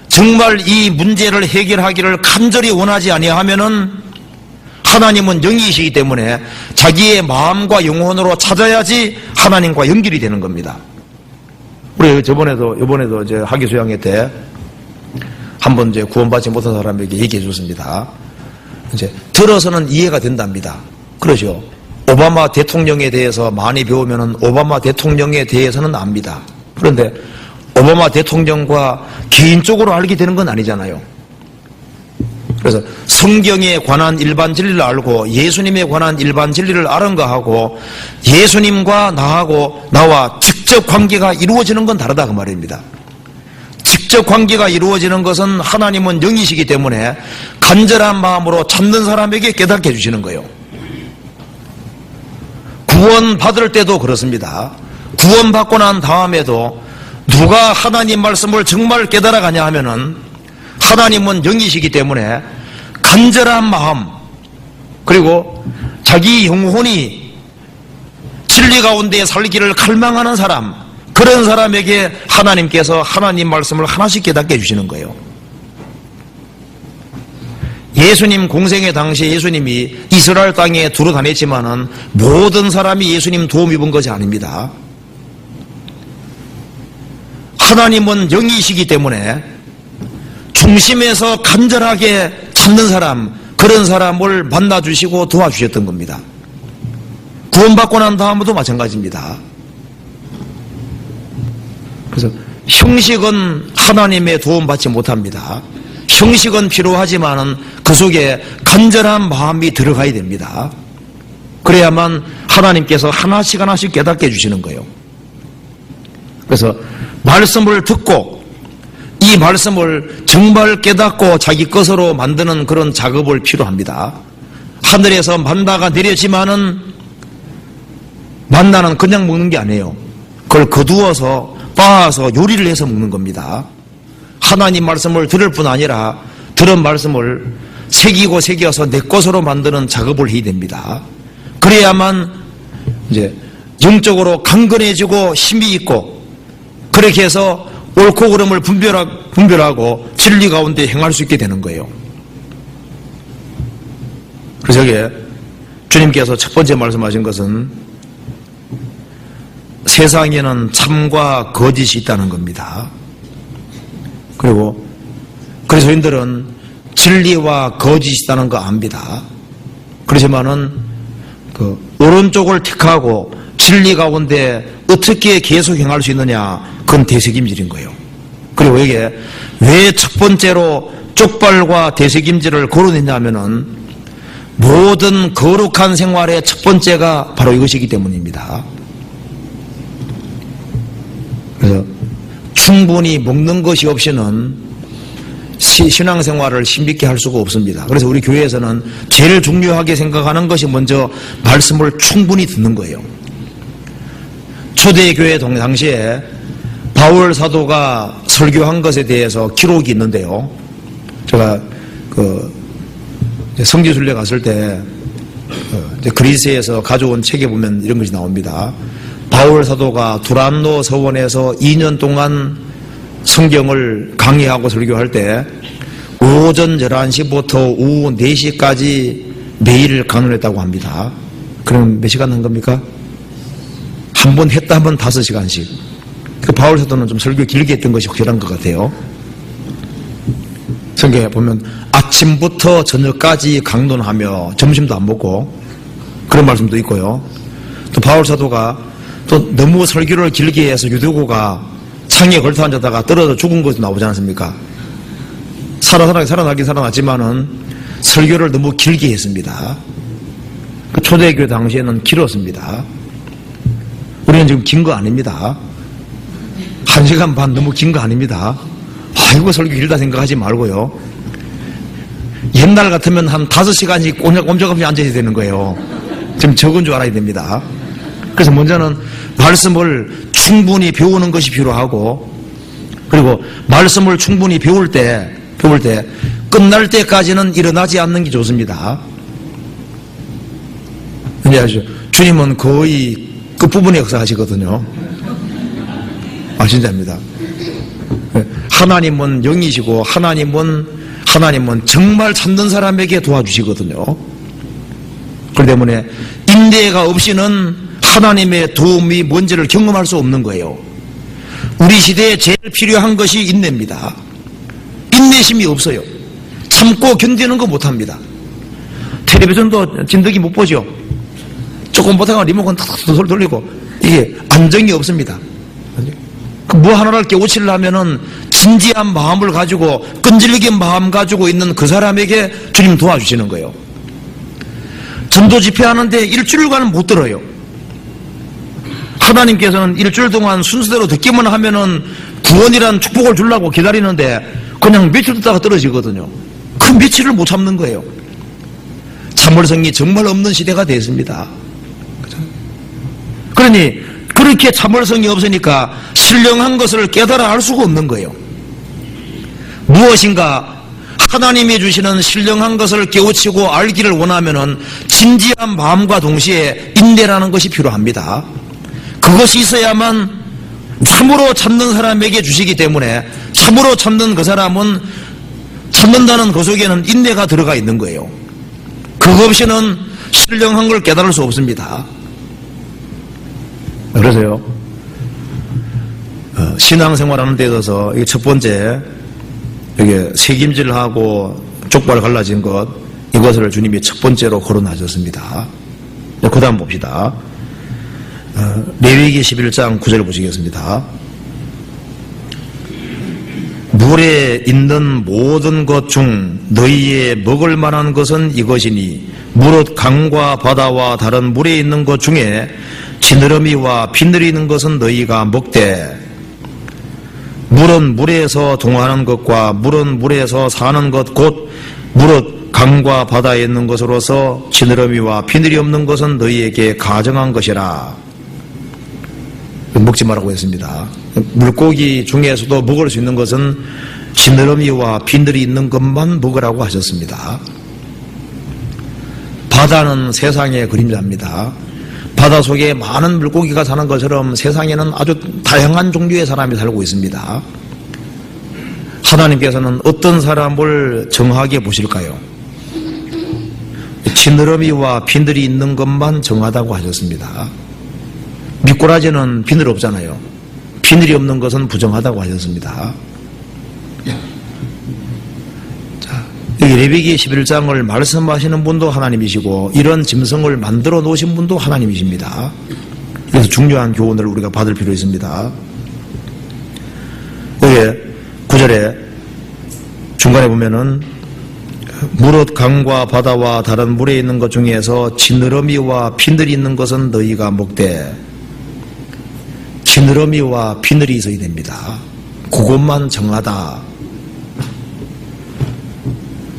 정말 이 문제를 해결하기를 간절히 원하지 아니하면은 하나님은 영이시기 때문에 자기의 마음과 영혼으로 찾아야지 하나님과 연결이 되는 겁니다. 우리 이번에도 이제 학위 수양회 때 한번 이제 구원받지 못한 사람에게 얘기해 줬습니다. 이제 들어서는 이해가 된답니다. 그러죠. 오바마 대통령에 대해서 많이 배우면은 오바마 대통령에 대해서는 압니다. 그런데 오바마 대통령과 개인적으로 알게 되는 건 아니잖아요. 그래서 성경에 관한 일반 진리를 알고 예수님에 관한 일반 진리를 아는 거하고 예수님과 나와 직접 관계가 이루어지는 건 다르다 그 말입니다. 직접 관계가 이루어지는 것은 하나님은 영이시기 때문에 간절한 마음으로 찾는 사람에게 깨닫게 해주시는 거예요. 구원 받을 때도 그렇습니다. 구원 받고 난 다음에도 누가 하나님 말씀을 정말 깨달아가냐 하면은 하나님은 영이시기 때문에 간절한 마음 그리고 자기 영혼이 진리 가운데 살기를 갈망하는 사람 그런 사람에게 하나님께서 하나님 말씀을 하나씩 깨닫게 해주시는 거예요. 예수님 공생의 당시에 예수님이 이스라엘 땅에 두루 다녔지만은 모든 사람이 예수님 도움 입은 것이 아닙니다. 하나님은 영이시기 때문에 중심에서 간절하게 찾는 사람, 그런 사람을 만나주시고 도와주셨던 겁니다. 구원받고 난 다음에도 마찬가지입니다. 그래서 형식은 하나님의 도움받지 못합니다. 형식은 필요하지만은 그 속에 간절한 마음이 들어가야 됩니다. 그래야만 하나님께서 하나씩 하나씩 깨닫게 해주시는 거예요. 그래서 말씀을 듣고 이 말씀을 정말 깨닫고 자기 것으로 만드는 그런 작업을 필요합니다. 하늘에서 만나가 내려지만은 만나는 그냥 먹는 게 아니에요. 그걸 거두어서 빻아서 요리를 해서 먹는 겁니다. 하나님 말씀을 들을 뿐 아니라 들은 말씀을 새겨서 내 것으로 만드는 작업을 해야 됩니다. 그래야만 이제 영적으로 강건해지고 힘이 있고 그렇게 해서 옳고 그름을 분별하고 진리 가운데 행할 수 있게 되는 거예요. 그래서 여기에 주님께서 첫 번째 말씀하신 것은 세상에는 참과 거짓이 있다는 겁니다. 그리고 그리스도인들은 진리와 거짓이 있다는 거 압니다. 그렇지만은 그 오른쪽을 택하고 진리 가운데 어떻게 계속 행할 수 있느냐, 그건 대책임질인 거예요. 그리고 이게 왜 첫 번째로 쪽발과 대책임질을 거론했냐면은 모든 거룩한 생활의 첫 번째가 바로 이것이기 때문입니다. 그래서 충분히 먹는 것이 없이는 신앙생활을 신비있게 할 수가 없습니다. 그래서 우리 교회에서는 제일 중요하게 생각하는 것이 먼저 말씀을 충분히 듣는 거예요. 초대교회 당시에 바울 사도가 설교한 것에 대해서 기록이 있는데요. 제가 성지순례 갔을 때 그리스에서 가져온 책에 보면 이런 것이 나옵니다. 바울 사도가 두란노 서원에서 2년 동안 성경을 강의하고 설교할 때 오전 11시부터 오후 4시까지 매일 강론했다고 합니다. 그럼 몇 시간 한 겁니까? 한 번 했다 하면 5시간씩. 그 바울 사도는 좀 설교 길게 했던 것이 확실한 것 같아요. 성경에 보면 아침부터 저녁까지 강론하며 점심도 안 먹고 그런 말씀도 있고요. 또 바울 사도가 또 너무 설교를 길게 해서 유대고가 창에 걸터 앉았다가 떨어져 죽은 것도 나오지 않습니까? 살아나긴 살아났지만은 설교를 너무 길게 했습니다. 그 초대교회 당시에는 길었습니다. 우리는 지금 긴 거 아닙니다. 1시간 반 너무 긴 거 아닙니다. 아이고 설교 길다 생각하지 말고요. 옛날 같으면 한 5시간씩 꼼짝없이 앉아야 되는 거예요. 지금 적은 줄 알아야 됩니다. 그래서 먼저는 말씀을 충분히 배우는 것이 필요하고, 그리고 말씀을 충분히 배울 때 끝날 때까지는 일어나지 않는 게 좋습니다. 근데 주님은 거의 끝부분에 역사하시거든요. 진짜입니다. 하나님은 영이시고 하나님은 정말 찾는 사람에게 도와주시거든요. 그렇기 때문에 인내가 없이는 하나님의 도움이 뭔지를 경험할 수 없는 거예요. 우리 시대에 제일 필요한 것이 인내입니다. 인내심이 없어요. 참고 견디는 거 못합니다. 텔레비전도 진득이 못 보죠. 조금 보다가 리모컨 탁탁 돌리고 이게 안정이 없습니다. 뭐 하나를 깨우치려면은 진지한 마음을 가지고 끈질긴 마음 가지고 있는 그 사람에게 주님 도와주시는 거예요. 전도 집회하는데 일주일간은 못 들어요. 하나님께서는 일주일 동안 순서대로 듣기만 하면은 구원이란 축복을 주려고 기다리는데 그냥 며칠 듣다가 떨어지거든요. 그 며칠을 못 참는 거예요. 참을성이 정말 없는 시대가 됐습니다. 그러니 그렇게 참을성이 없으니까 신령한 것을 깨달아 알 수가 없는 거예요. 무엇인가 하나님이 주시는 신령한 것을 깨우치고 알기를 원하면은 진지한 마음과 동시에 인내라는 것이 필요합니다. 그것이 있어야만 참으로 찾는 사람에게 주시기 때문에 참으로 찾는 그 사람은 찾는다는 그 속에는 인내가 들어가 있는 거예요. 그거 없이는 신령한 걸 깨달을 수 없습니다. 그래서요, 신앙생활하는 데 있어서 첫 번째 이게 책임질하고 족발 갈라진 것, 이것을 주님이 첫 번째로 거론하셨습니다. 그 다음 봅시다. 레위기 11장 9절 보시겠습니다. 물에 있는 모든 것 중 너희의 먹을 만한 것은 이것이니 무릇 강과 바다와 다른 물에 있는 것 중에 지느러미와 비늘이 있는 것은 너희가 먹되 물은 물에서 동하는 것과 물은 물에서 사는 것 곧 무릇 강과 바다에 있는 것으로서 지느러미와 비늘이 없는 것은 너희에게 가정한 것이라. 먹지 말라고 했습니다. 물고기 중에서도 먹을 수 있는 것은 지느러미와 비늘이 있는 것만 먹으라고 하셨습니다. 바다는 세상의 그림자입니다. 바다 속에 많은 물고기가 사는 것처럼 세상에는 아주 다양한 종류의 사람이 살고 있습니다. 하나님께서는 어떤 사람을 정하게 보실까요? 지느러미와 비늘이 있는 것만 정하다고 하셨습니다. 미꾸라지는 비늘 없잖아요. 비늘이 없는 것은 부정하다고 하셨습니다. 자, 여기 레위기 11장을 말씀하시는 분도 하나님이시고 이런 짐승을 만들어 놓으신 분도 하나님이십니다. 그래서 중요한 교훈을 우리가 받을 필요 있습니다. 여기 9절에 중간에 보면은 무릇 강과 바다와 다른 물에 있는 것 중에서 지느러미와 비늘이 있는 것은 너희가 먹되, 지느러미와 비늘이 있어야 됩니다. 그것만 정하다.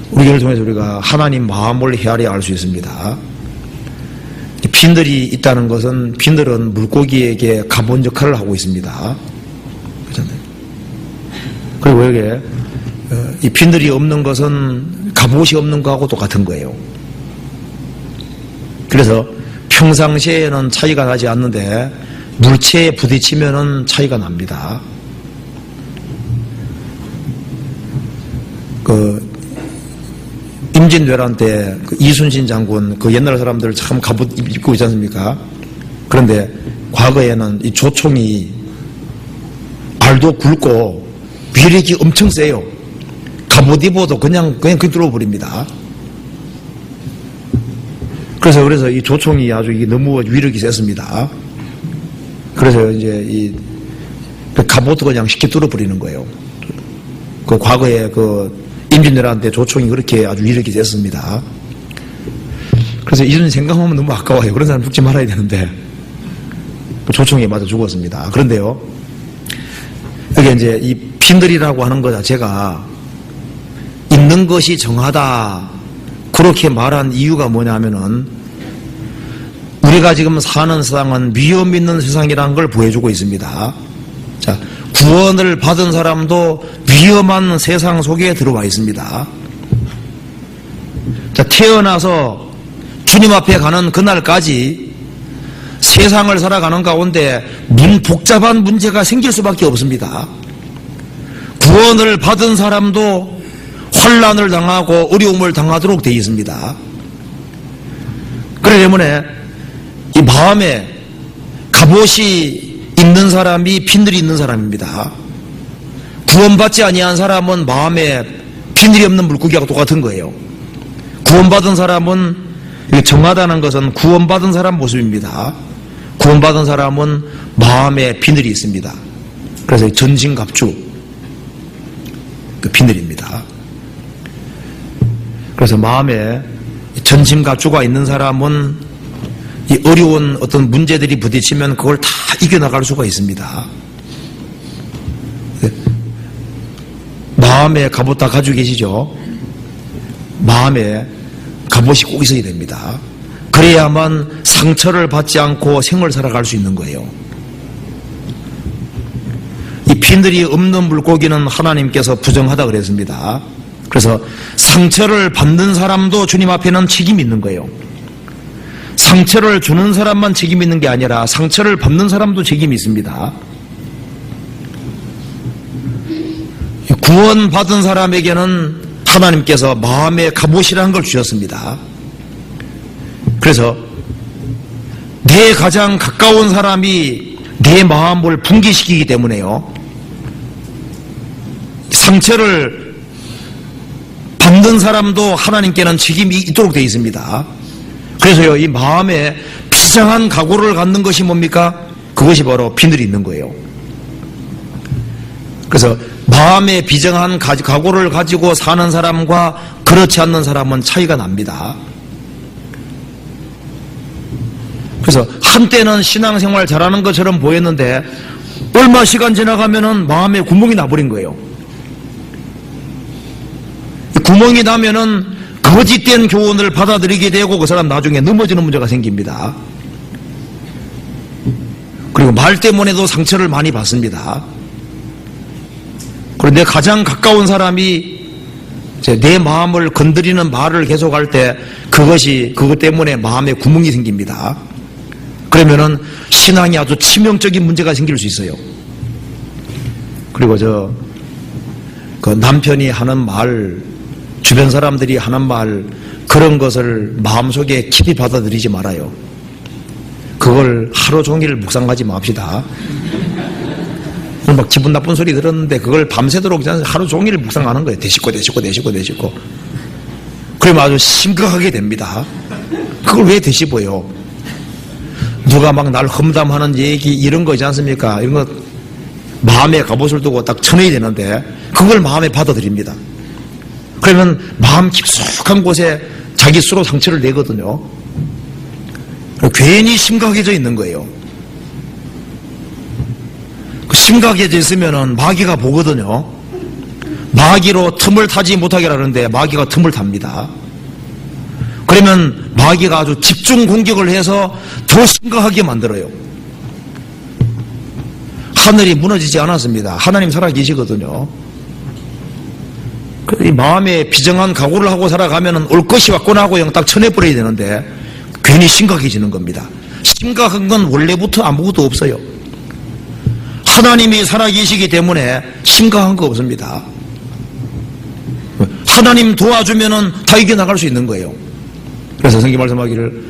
우리를 통해서 우리가 하나님 마음을 헤아려 알 수 있습니다. 비늘이 있다는 것은, 비늘은 물고기에게 가본 역할을 하고 있습니다. 그렇잖아요. 그리고 여기에 이 비늘이 없는 것은 갑옷이 없는 거하고 똑같은 거예요. 그래서 평상시에는 차이가 나지 않는데 물체에 부딪히면은 차이가 납니다. 임진왜란 때 이순신 장군, 옛날 사람들 참 갑옷 입고 있지 않습니까? 그런데 과거에는 이 조총이 알도 굵고 위력이 엄청 세요. 갑옷 입어도 그냥 뚫어버립니다. 그래서 이 조총이 아주 너무 위력이 셌습니다. 그래서 이제 이 갑옷도 그냥 쉽게 뚫어버리는 거예요. 과거에 임진왜란 때 조총이 그렇게 아주 위력이 셌습니다. 그래서 이런 생각하면 너무 아까워요. 그런 사람 죽지 말아야 되는데 조총에 맞아 죽었습니다. 그런데요, 여기 이제 이 비늘이라고 하는 것 자체가 있는 것이 정하다, 그렇게 말한 이유가 뭐냐면은 우리가 지금 사는 세상은 위험 있는 세상이라는 걸 보여주고 있습니다. 자, 구원을 받은 사람도 위험한 세상 속에 들어와 있습니다. 자, 태어나서 주님 앞에 가는 그날까지 세상을 살아가는 가운데 복잡한 문제가 생길 수밖에 없습니다. 구원을 받은 사람도 혼란을 당하고 어려움을 당하도록 되어 있습니다. 그렇기 때문에 이 마음에 갑옷이 있는 사람이 비늘이 있는 사람입니다. 구원받지 아니한 사람은 마음에 비늘이 없는 물고기하고 똑같은 거예요. 구원받은 사람은, 정하다는 것은 구원받은 사람 모습입니다. 구원받은 사람은 마음에 비늘이 있습니다. 그래서 전신갑주, 비늘입니다. 그래서 마음에 전신갑주가 있는 사람은 이 어려운 어떤 문제들이 부딪히면 그걸 다 이겨나갈 수가 있습니다. 마음에 갑옷 다 가지고 계시죠? 마음에 갑옷이 꼭 있어야 됩니다. 그래야만 상처를 받지 않고 생을 살아갈 수 있는 거예요. 이 비늘이 없는 물고기는 하나님께서 부정하다 그랬습니다. 그래서 상처를 받는 사람도 주님 앞에는 책임이 있는 거예요. 상처를 주는 사람만 책임이 있는 게 아니라 상처를 받는 사람도 책임이 있습니다. 구원받은 사람에게는 하나님께서 마음의 갑옷이라는 걸 주셨습니다. 그래서 내 가장 가까운 사람이 내 마음을 붕괴시키기 때문에요. 상처를 받는 사람도 하나님께는 책임이 있도록 되어 있습니다. 그래서요, 이 마음에 비장한 각오를 갖는 것이 뭡니까? 그것이 바로 비늘이 있는 거예요. 그래서 마음에 비장한 각오를 가지고 사는 사람과 그렇지 않는 사람은 차이가 납니다. 그래서 한때는 신앙생활 잘하는 것처럼 보였는데 얼마 시간 지나가면은 마음에 구멍이 나버린 거예요. 구멍이 나면은 거짓된 교훈을 받아들이게 되고 그 사람 나중에 넘어지는 문제가 생깁니다. 그리고 말 때문에도 상처를 많이 받습니다. 그런데 가장 가까운 사람이 내 마음을 건드리는 말을 계속할 때 그것 때문에 마음에 구멍이 생깁니다. 그러면은 신앙이 아주 치명적인 문제가 생길 수 있어요. 그리고 그 남편이 하는 말, 주변 사람들이 하는 말, 그런 것을 마음속에 깊이 받아들이지 말아요. 그걸 하루 종일 묵상하지 맙시다. 막 기분 나쁜 소리 들었는데 그걸 밤새도록 하루 종일 묵상하는 거예요. 되씹고. 그러면 아주 심각하게 됩니다. 그걸 왜 되씹어요? 누가 막 날 험담하는 얘기 이런 거 있지 않습니까? 이런 거 마음에 갑옷을 두고 딱 쳐내야 되는데 그걸 마음에 받아들입니다. 그러면 마음 깊숙한 곳에 자기 스스로 상처를 내거든요. 괜히 심각해져 있는 거예요. 심각해져 있으면은 마귀가 보거든요. 마귀로 틈을 타지 못하게 하는데 마귀가 틈을 탑니다. 그러면 마귀가 아주 집중 공격을 해서 더 심각하게 만들어요. 하늘이 무너지지 않았습니다. 하나님 살아계시거든요. 이 마음에 비정한 각오를 하고 살아가면은 올 것이 왔구나 하고 그냥 딱 쳐내버려야 되는데 괜히 심각해지는 겁니다. 심각한 건 원래부터 아무것도 없어요. 하나님이 살아계시기 때문에 심각한 거 없습니다. 하나님 도와주면은 다 이겨나갈 수 있는 거예요. 그래서 성경 말씀하기를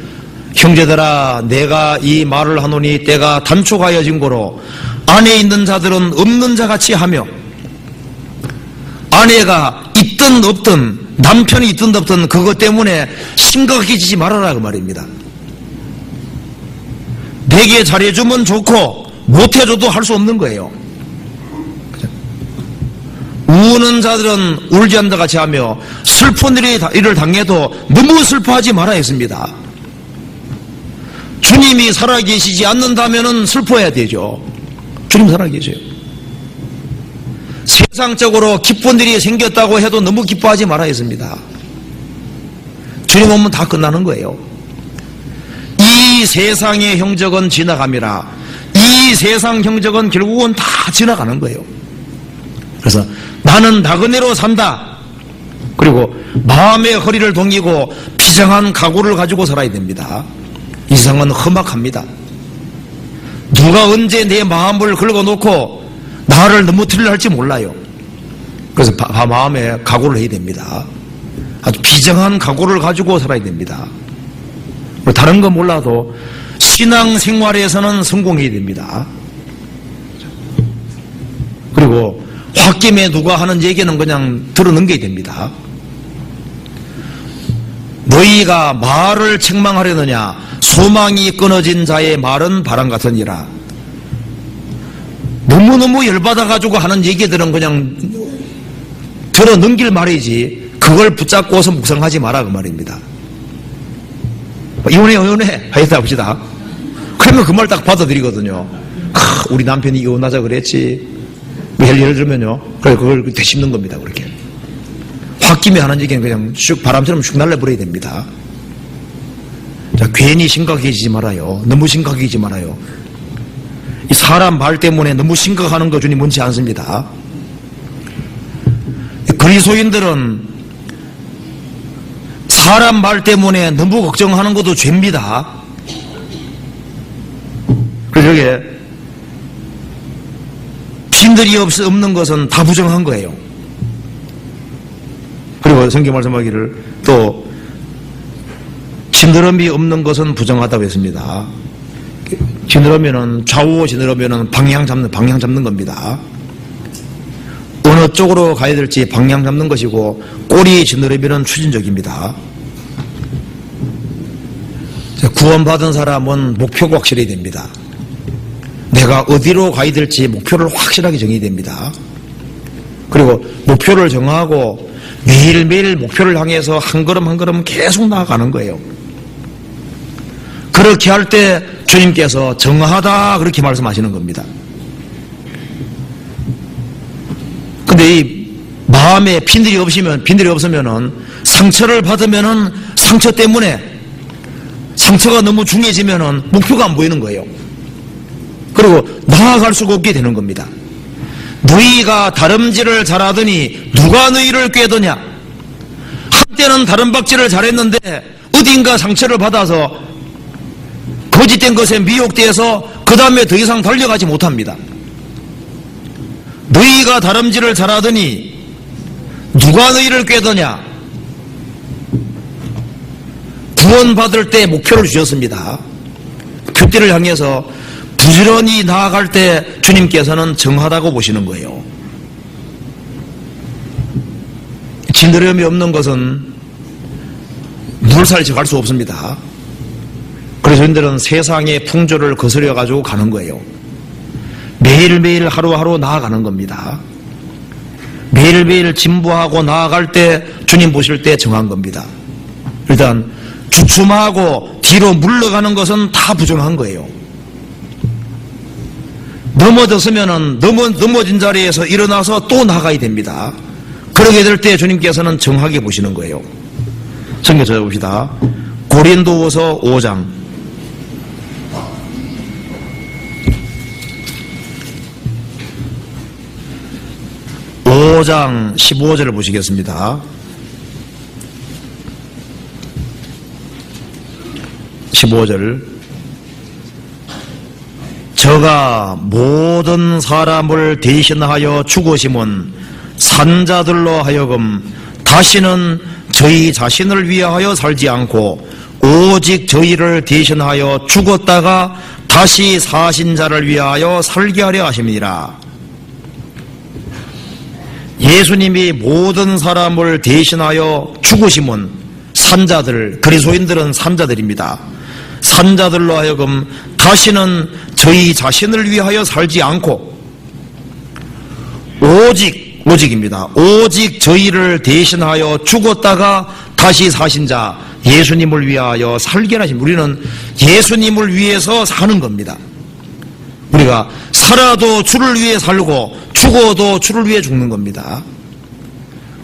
형제들아 내가 이 말을 하노니 때가 단축하여진 고로 안에 있는 자들은 없는 자같이 하며 아내가 있든 없든 남편이 있든 없든 그것 때문에 심각해지지 말아라 그 말입니다. 내게 잘해주면 좋고 못해줘도 할 수 없는 거예요. 우는 자들은 울지 않는 것 같이 하며 슬픈 일을 당해도 너무 슬퍼하지 말아야 했습니다. 주님이 살아계시지 않는다면 슬퍼해야 되죠. 주님 살아계셔요. 세상적으로 기쁜 일이 생겼다고 해도 너무 기뻐하지 말아야 했습니다. 주님 오면 다 끝나는 거예요. 이 세상의 형적은 지나감이라. 이 세상 형적은 결국은 다 지나가는 거예요. 그래서 나는 나그네로 산다. 그리고 마음의 허리를 동이고 비장한 각오를 가지고 살아야 됩니다. 이 세상은 험악합니다. 누가 언제 내 마음을 긁어놓고 나를 넘어뜨리려 할지 몰라요. 그래서 마음에 각오를 해야 됩니다. 아주 비장한 각오를 가지고 살아야 됩니다. 다른 건 몰라도 신앙생활에서는 성공해야 됩니다. 그리고 홧김에 누가 하는 얘기는 그냥 들어넘겨야 됩니다. 너희가 말을 책망하려느냐 소망이 끊어진 자의 말은 바람 같으니라. 너무너무 열받아가지고 하는 얘기들은 그냥 들어넘길 말이지 그걸 붙잡고서 묵상하지 마라 그 말입니다. 이혼해 하였다 봅시다. 그러면 그 말 딱 받아들이거든요. 우리 남편이 이혼하자 그랬지. 예를 들면요. 그래 그걸 되씹는 겁니다. 그렇게 홧김에 하는 얘기는 그냥 슉 바람처럼 슉 날려버려야 됩니다. 자, 괜히 심각해지지 말아요. 너무 심각해지지 말아요. 이 사람 말 때문에 너무 심각하는 거 주님 원치 않습니다. 그리스도인들은 사람 말 때문에 너무 걱정하는 것도 죄입니다. 그래서 저게 빈들이 없는 것은 다 부정한 거예요. 그리고 성경 말씀하기를 또 진드러미 없는 것은 부정하다고 했습니다. 지느러미는 좌우 지느러미는 방향 잡는 겁니다. 어느 쪽으로 가야 될지 방향 잡는 것이고 꼬리 지느러미는 추진적입니다. 구원받은 사람은 목표가 확실해야 됩니다. 내가 어디로 가야 될지 목표를 확실하게 정해야 됩니다. 그리고 목표를 정하고 매일매일 목표를 향해서 한 걸음 한 걸음 계속 나아가는 거예요. 그렇게 할 때 주님께서 정하다 그렇게 말씀하시는 겁니다. 근데 이 마음에 빈들이 없으면은 상처를 받으면은 상처 때문에 상처가 너무 중해지면은 목표가 안 보이는 거예요. 그리고 나아갈 수가 없게 되는 겁니다. 너희가 다름질을 잘하더니 누가 너희를 꾀더냐? 한때는 다름박질을 잘했는데 어딘가 상처를 받아서 거짓된 것에 미혹되어서 그 다음에 더 이상 달려가지 못합니다. 너희가 다름질을 잘하더니 누가 너희를 꾀더냐? 구원받을 때 목표를 주셨습니다. 그때를 향해서 부지런히 나아갈 때 주님께서는 정하다고 보시는 거예요. 지느러미 없는 것은 물살이 갈 수 없습니다. 그래서 저희들은 세상의 풍조를 거스려 가지고 가는 거예요. 매일매일 하루하루 나아가는 겁니다. 매일매일 진보하고 나아갈 때 주님 보실 때 정한 겁니다. 일단 주춤하고 뒤로 물러가는 것은 다 부정한 거예요. 넘어졌으면은 넘어진 자리에서 일어나서 또 나가야 됩니다. 그러게 될 때 주님께서는 정하게 보시는 거예요. 성경 찾아봅시다. 고린도후서 5장 15절을 보시겠습니다. 15절. 저가 모든 사람을 대신하여 죽으심은 산자들로 하여금 다시는 저희 자신을 위하여 살지 않고 오직 저희를 대신하여 죽었다가 다시 사신 자를 위하여 살게 하려 하심이니라. 예수님이 모든 사람을 대신하여 죽으심은 산자들, 그리스도인들은 산자들입니다. 산자들로 하여금 다시는 저희 자신을 위하여 살지 않고 오직입니다. 오직 저희를 대신하여 죽었다가 다시 사신 자 예수님을 위하여 살게 하심. 우리는 예수님을 위해서 사는 겁니다. 우리가 살아도 주를 위해 살고 죽어도 주를 위해 죽는 겁니다.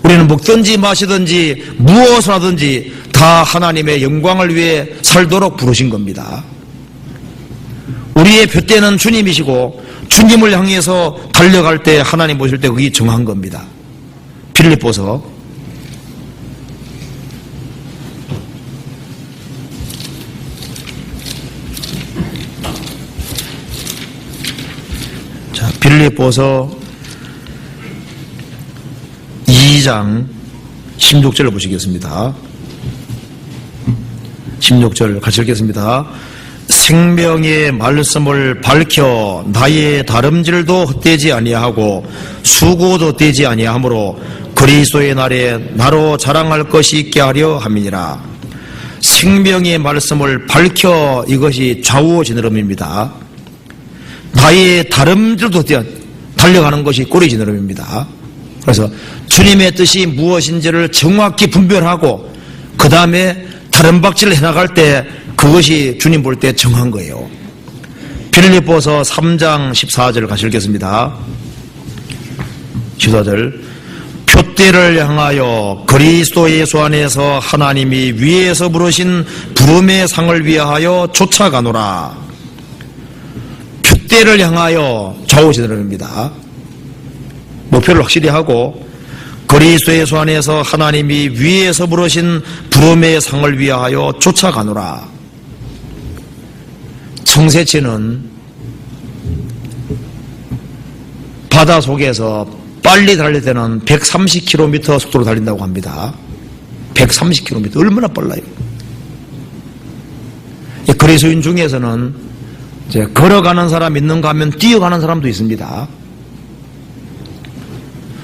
우리는 먹든지 마시든지 무엇을 하든지 다 하나님의 영광을 위해 살도록 부르신 겁니다. 우리의 둏대는 주님이시고 주님을 향해서 달려갈 때 하나님 보실 때 그게 정한 겁니다. 빌립보서 빌립보서 2장 16절을 보시겠습니다. 16절 같이 읽겠습니다. 생명의 말씀을 밝혀 나의 다름질도 헛되지 아니하고 수고도 헛되지 아니하므로 그리스도의 날에 나로 자랑할 것이 있게 하려 함이니라. 생명의 말씀을 밝혀, 이것이 좌우 지느러미입니다. 나의 다름질도 달려가는 것이 꼬리 지느러미입니다. 그래서 주님의 뜻이 무엇인지를 정확히 분별하고 그 다음에 다름박질을 해나갈 때 그것이 주님 볼 때 정한 거예요. 빌립보서 3장 14절 같이 읽겠습니다. 14절. 푯대를 향하여 그리스도 예수 안에서 하나님이 위에서 부르신 부름의 상을 위하여 쫓아가노라. 푯대를 향하여 좌우 지느러미입니다. 목표를 확실히 하고 그리스도 예수 안에서 하나님이 위에서 부르신 부름의 상을 위하여 쫓아가노라. 청새치는 바다 속에서 빨리 달릴 때는 130km 속도로 달린다고 합니다. 130km 얼마나 빨라요. 그리스도인 중에서는 이제 걸어가는 사람 있는가 하면 뛰어가는 사람도 있습니다.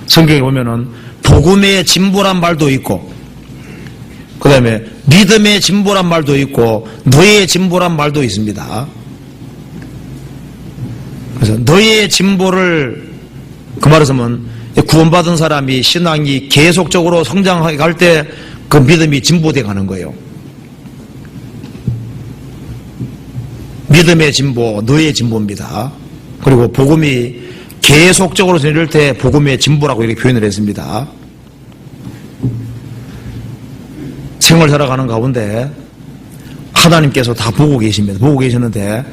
성경에 보면은 복음의 진보란 말도 있고, 그 다음에 믿음의 진보란 말도 있고, 너의 진보란 말도 있습니다. 그래서 너의 진보를, 그 말에서는 구원받은 사람이 신앙이 계속적으로 성장하게 갈 때 그 믿음이 진보돼 가는 거예요. 믿음의 진보, 너의 진보입니다. 그리고 복음이 계속적으로 전해질 때 복음의 진보라고 이렇게 표현을 했습니다. 생을 살아가는 가운데 하나님께서 다 보고 계십니다. 보고 계시는데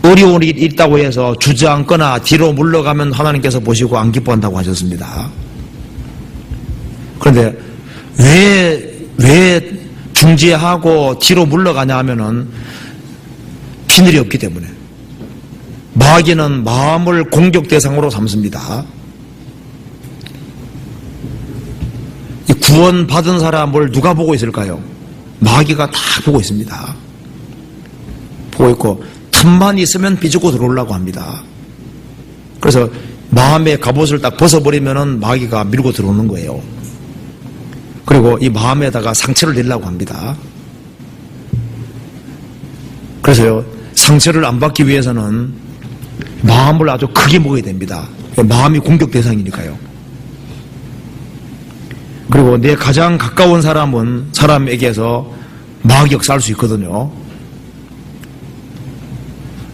어려운 일이 있다고 해서 주저앉거나 뒤로 물러가면 하나님께서 보시고 안 기뻐한다고 하셨습니다. 그런데 왜 중지하고 뒤로 물러가냐 하면은 비늘이 없기 때문에. 마귀는 마음을 공격 대상으로 삼습니다. 이 구원받은 사람을 누가 보고 있을까요? 마귀가 다 보고 있습니다. 보고 있고 틈만 있으면 비집고 들어오려고 합니다. 그래서 마음의 갑옷을 딱 벗어버리면은 마귀가 밀고 들어오는 거예요. 그리고 이 마음에다가 상처를 내려고 합니다. 그래서요, 상처를 안 받기 위해서는 마음을 아주 크게 먹어야 됩니다. 마음이 공격 대상이니까요. 그리고 내 가장 가까운 사람에게서 마귀 역사할 수 있거든요.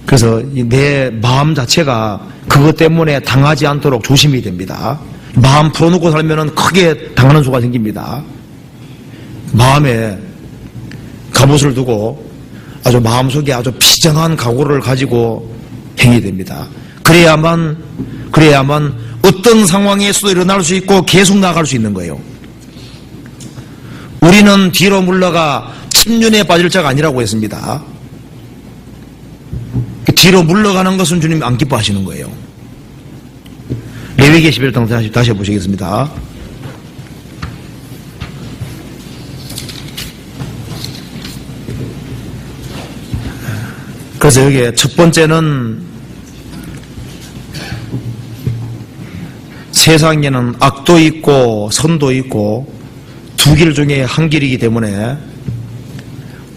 그래서 내 마음 자체가 그것 때문에 당하지 않도록 조심해야 됩니다. 마음 풀어놓고 살면은 크게 당하는 수가 생깁니다. 마음에 갑옷을 두고 아주 마음속에 아주 비장한 각오를 가지고 행해야 됩니다. 그래야만 어떤 상황에서도 일어날 수 있고 계속 나아갈 수 있는 거예요. 우리는 뒤로 물러가 침륜에 빠질 자가 아니라고 했습니다. 뒤로 물러가는 것은 주님 안 기뻐하시는 거예요. 레위기 11장 다시 보시겠습니다. 그래서 여기에 첫 번째는 세상에는 악도 있고 선도 있고 두 길 중에 한 길이기 때문에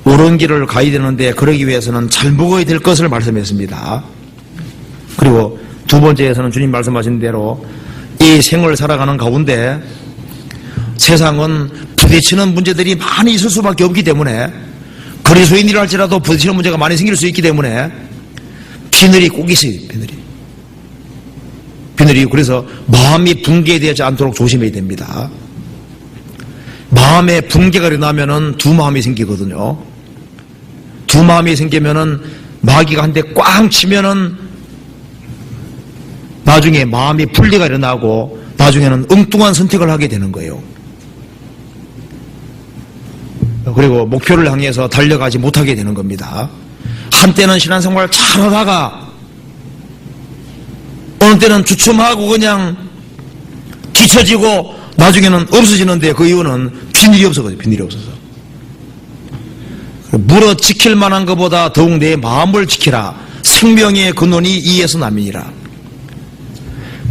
옳은 길을 가야 되는데 그러기 위해서는 잘 먹어야 될 것을 말씀했습니다. 그리고 두 번째에서는 주님 말씀하신 대로 이 생을 살아가는 가운데 세상은 부딪히는 문제들이 많이 있을 수밖에 없기 때문에 그리스도인이라 할지라도 부딪히는 문제가 많이 생길 수 있기 때문에 비늘이 꼭 있어요. 비늘이. 그래서 마음이 붕괴되지 않도록 조심해야 됩니다. 마음에 붕괴가 일어나면은 두 마음이 생기거든요. 두 마음이 생기면은 마귀가 한 대 꽝 치면은 나중에 마음이 분리가 일어나고 나중에는 엉뚱한 선택을 하게 되는 거예요. 그리고 목표를 향해서 달려가지 못하게 되는 겁니다. 한때는 신앙생활 잘하다가 어느 때는 주춤하고 그냥 뒤처지고 나중에는 없어지는데 그 이유는 비늘이 없어서 비늘이 없어서. 물어 지킬 만한 것보다 더욱 내 마음을 지키라. 생명의 근원이 이에서 남이니라.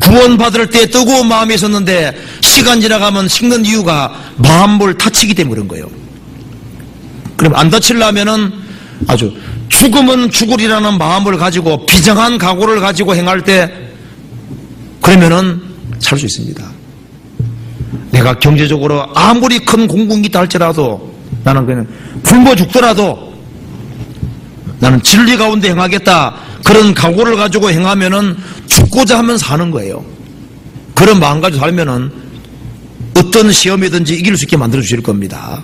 구원받을 때 뜨거운 마음이 있었는데 시간 지나가면 식는 이유가 마음을 다치기 때문에 그런 거예요. 그럼 안 다치려면은 아주 죽으면 죽으리라는 마음을 가지고 비장한 각오를 가지고 행할 때 그러면은 살 수 있습니다. 내가 경제적으로 아무리 큰 공공이 있다 할지라도 나는 그냥 굶어 죽더라도 나는 진리 가운데 행하겠다. 그런 각오를 가지고 행하면은 죽고자 하면 사는 거예요. 그런 마음 가지고 살면은 어떤 시험이든지 이길 수 있게 만들어 주실 겁니다.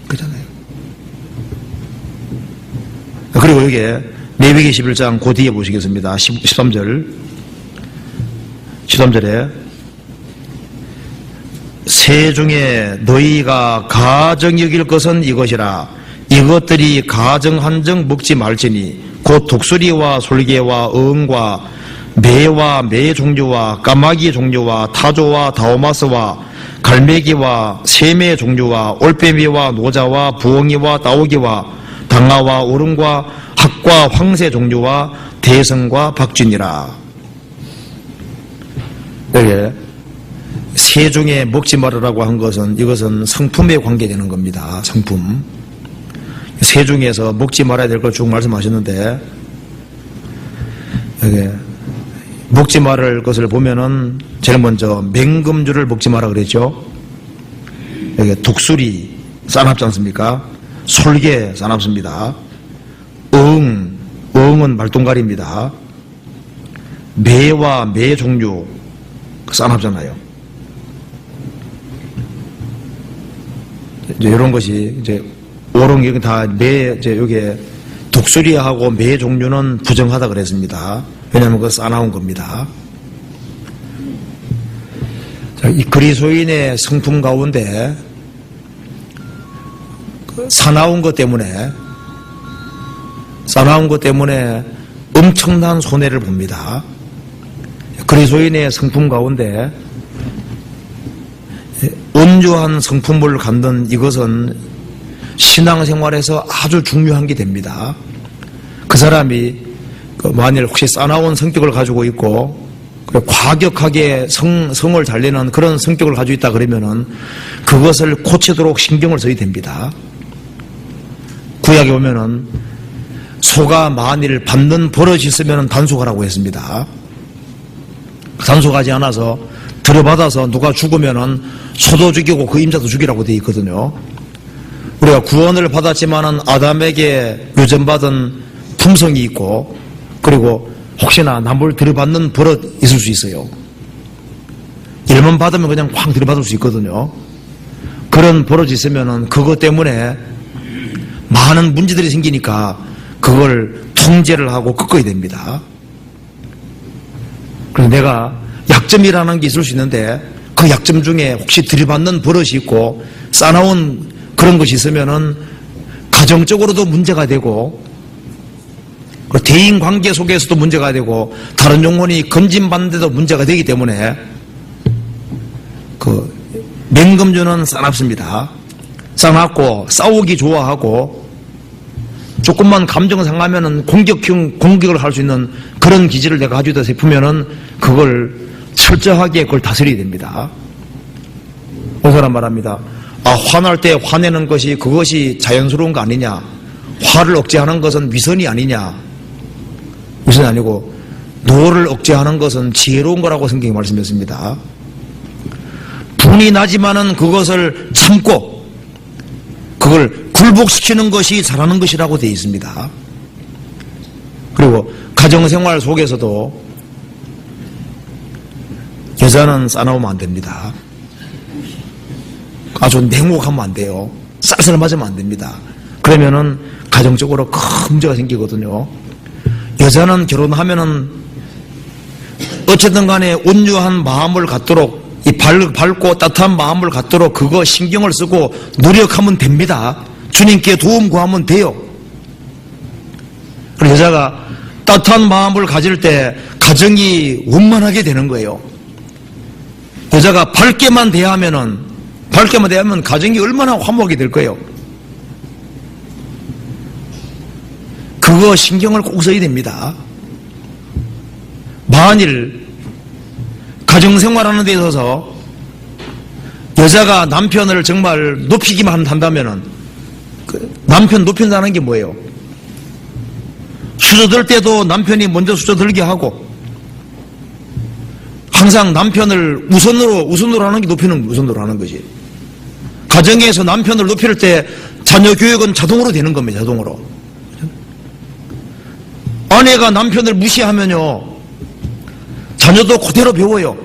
그렇잖아요. 그리고 여기에 레위기 11장 그 뒤에 보시겠습니다. 13절에 새 중에 너희가 가정 여길 것은 이것이라. 이것들이 가정 한정 먹지 말지니 곧 독수리와 솔개와 어흥과 매와 매 종류와 까마귀 종류와 타조와 다오마스와 갈매기와 새매 종류와 올빼미와 노자와 부엉이와 따오기와 당아와 오름과 삭과 황새 종류와 대성과 박쥐니라. 여기 새 중에 먹지 말으라고 한 것은 이것은 성품에 관계되는 겁니다. 성품. 새 중에서 먹지 말아야 될 걸 쭉 말씀하셨는데 여기 먹지 말을 것을 보면은 제일 먼저 맹금주를 먹지 마라 그랬죠. 여기 독수리 싸납지 않습니까? 솔개 싸납습니다. 응은 말똥갈입니다. 매와 매 종류 싸납잖아요. 이제 이런 것이 이제 옳은 게 다 매, 이제 여기에 독수리하고 매 종류는 부정하다 그랬습니다. 왜냐하면 그거 싸나운 겁니다. 자, 이 그리스도인의 성품 가운데 그 싸나운 것 때문에 엄청난 손해를 봅니다. 그리스도인의 성품 가운데 온유한 성품을 갖는 이것은 신앙생활에서 아주 중요한 게 됩니다. 그 사람이 만일 혹시 싸나운 성격을 가지고 있고 과격하게 성을 달래는 그런 성격을 가지고 있다 그러면은 그것을 고치도록 신경을 써야 됩니다. 구약에 보면은 소가 만일 받는 버릇이 있으면 단속하라고 했습니다. 단속하지 않아서 들여받아서 누가 죽으면은 소도 죽이고 그 임자도 죽이라고 되어 있거든요. 우리가 구원을 받았지만은 아담에게 유전받은 품성이 있고 그리고 혹시나 남을 들여받는 버릇 있을 수 있어요. 일만 받으면 그냥 확 들여받을 수 있거든요. 그런 버릇이 있으면은 그것 때문에 많은 문제들이 생기니까 그걸 통제를 하고 꺾어야 됩니다. 그래서 내가 약점이라는 게 있을 수 있는데 그 약점 중에 혹시 들이받는 버릇이 있고 싸나운 그런 것이 있으면은 가정적으로도 문제가 되고 대인 관계 속에서도 문제가 되고 다른 영혼이 건진받는데도 문제가 되기 때문에 그 맹금주는 싸납습니다. 싸납고 싸우기 좋아하고 조금만 감정 상하면은 공격을 할 수 있는 그런 기질을 내가 가지고 있다 싶으면은 그걸 철저하게 그걸 다스려야 됩니다. 어느 사람 말합니다. 화날 때 화내는 것이 그것이 자연스러운 거 아니냐? 화를 억제하는 것은 위선이 아니냐? 위선이 아니고 노를 억제하는 것은 지혜로운 거라고 성경이 말씀했습니다. 분이 나지만은 그것을 참고 그걸 굴복시키는 것이 잘하는 것이라고 되어 있습니다. 그리고 가정생활 속에서도 여자는 싸나우면 안 됩니다. 아주 냉혹하면 안 돼요. 쌀쌀 맞으면 안 됩니다. 그러면은 가정적으로 큰 문제가 생기거든요. 여자는 결혼하면은 어쨌든 간에 온유한 마음을 갖도록 이 밝고 따뜻한 마음을 갖도록 그거 신경을 쓰고 노력하면 됩니다. 주님께 도움 구하면 돼요. 그리고 여자가 따뜻한 마음을 가질 때 가정이 원만하게 되는 거예요. 여자가 밝게만 대하면 가정이 얼마나 화목이 될 거예요. 그거 신경을 꼭 써야 됩니다. 만일 가정생활하는 데 있어서 여자가 남편을 정말 높이기만 한다면은 남편 높인다는 게 뭐예요? 수저들 때도 남편이 먼저 수저들게 하고 항상 남편을 우선으로 하는 게 우선으로 하는 거지. 가정에서 남편을 높일 때 자녀 교육은 자동으로 되는 겁니다. 자동으로. 아내가 남편을 무시하면요 자녀도 그대로 배워요.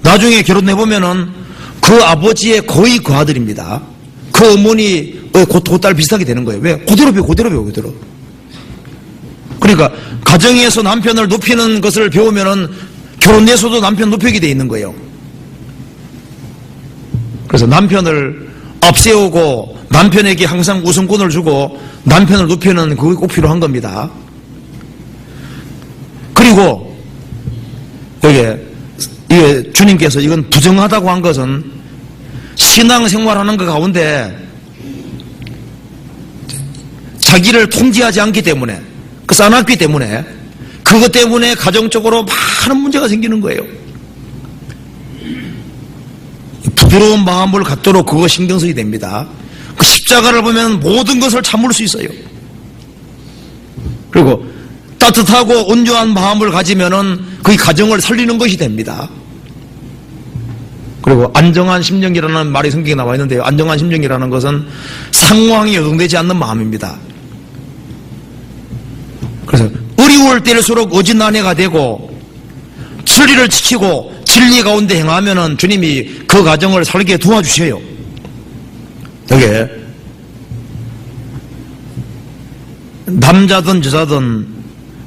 나중에 결혼해보면은 그 아버지의 거의 그 아들입니다. 그 어머니 그 딸 비슷하게 되는 거예요. 왜? 그대로 배워. 그러니까 가정에서 남편을 높이는 것을 배우면은 결혼해서도 남편 높이게 돼 있는 거예요. 그래서 남편을 앞세우고 남편에게 항상 우선권을 주고 남편을 높이는 그게 꼭 필요한 겁니다. 그리고 이게 주님께서 이건 부정하다고 한 것은 신앙생활하는 것 가운데 자기를 통제하지 않기 때문에, 쌓아놨기 때문에, 그것 때문에 가정적으로 많은 문제가 생기는 거예요. 부드러운 마음을 갖도록 그거 신경 써야 됩니다. 그 십자가를 보면 모든 것을 참을 수 있어요. 그리고 따뜻하고 온유한 마음을 가지면은 그 가정을 살리는 것이 됩니다. 그리고 안정한 심령이라는 말이 성경에 나와 있는데요. 안정한 심령이라는 것은 상황이 요동되지 않는 마음입니다. 그래서 어려울 때일수록 어진난해가 되고 진리를 지키고 진리 가운데 행하면은 주님이 그 가정을 살게 도와주셔요. 여기에 남자든 여자든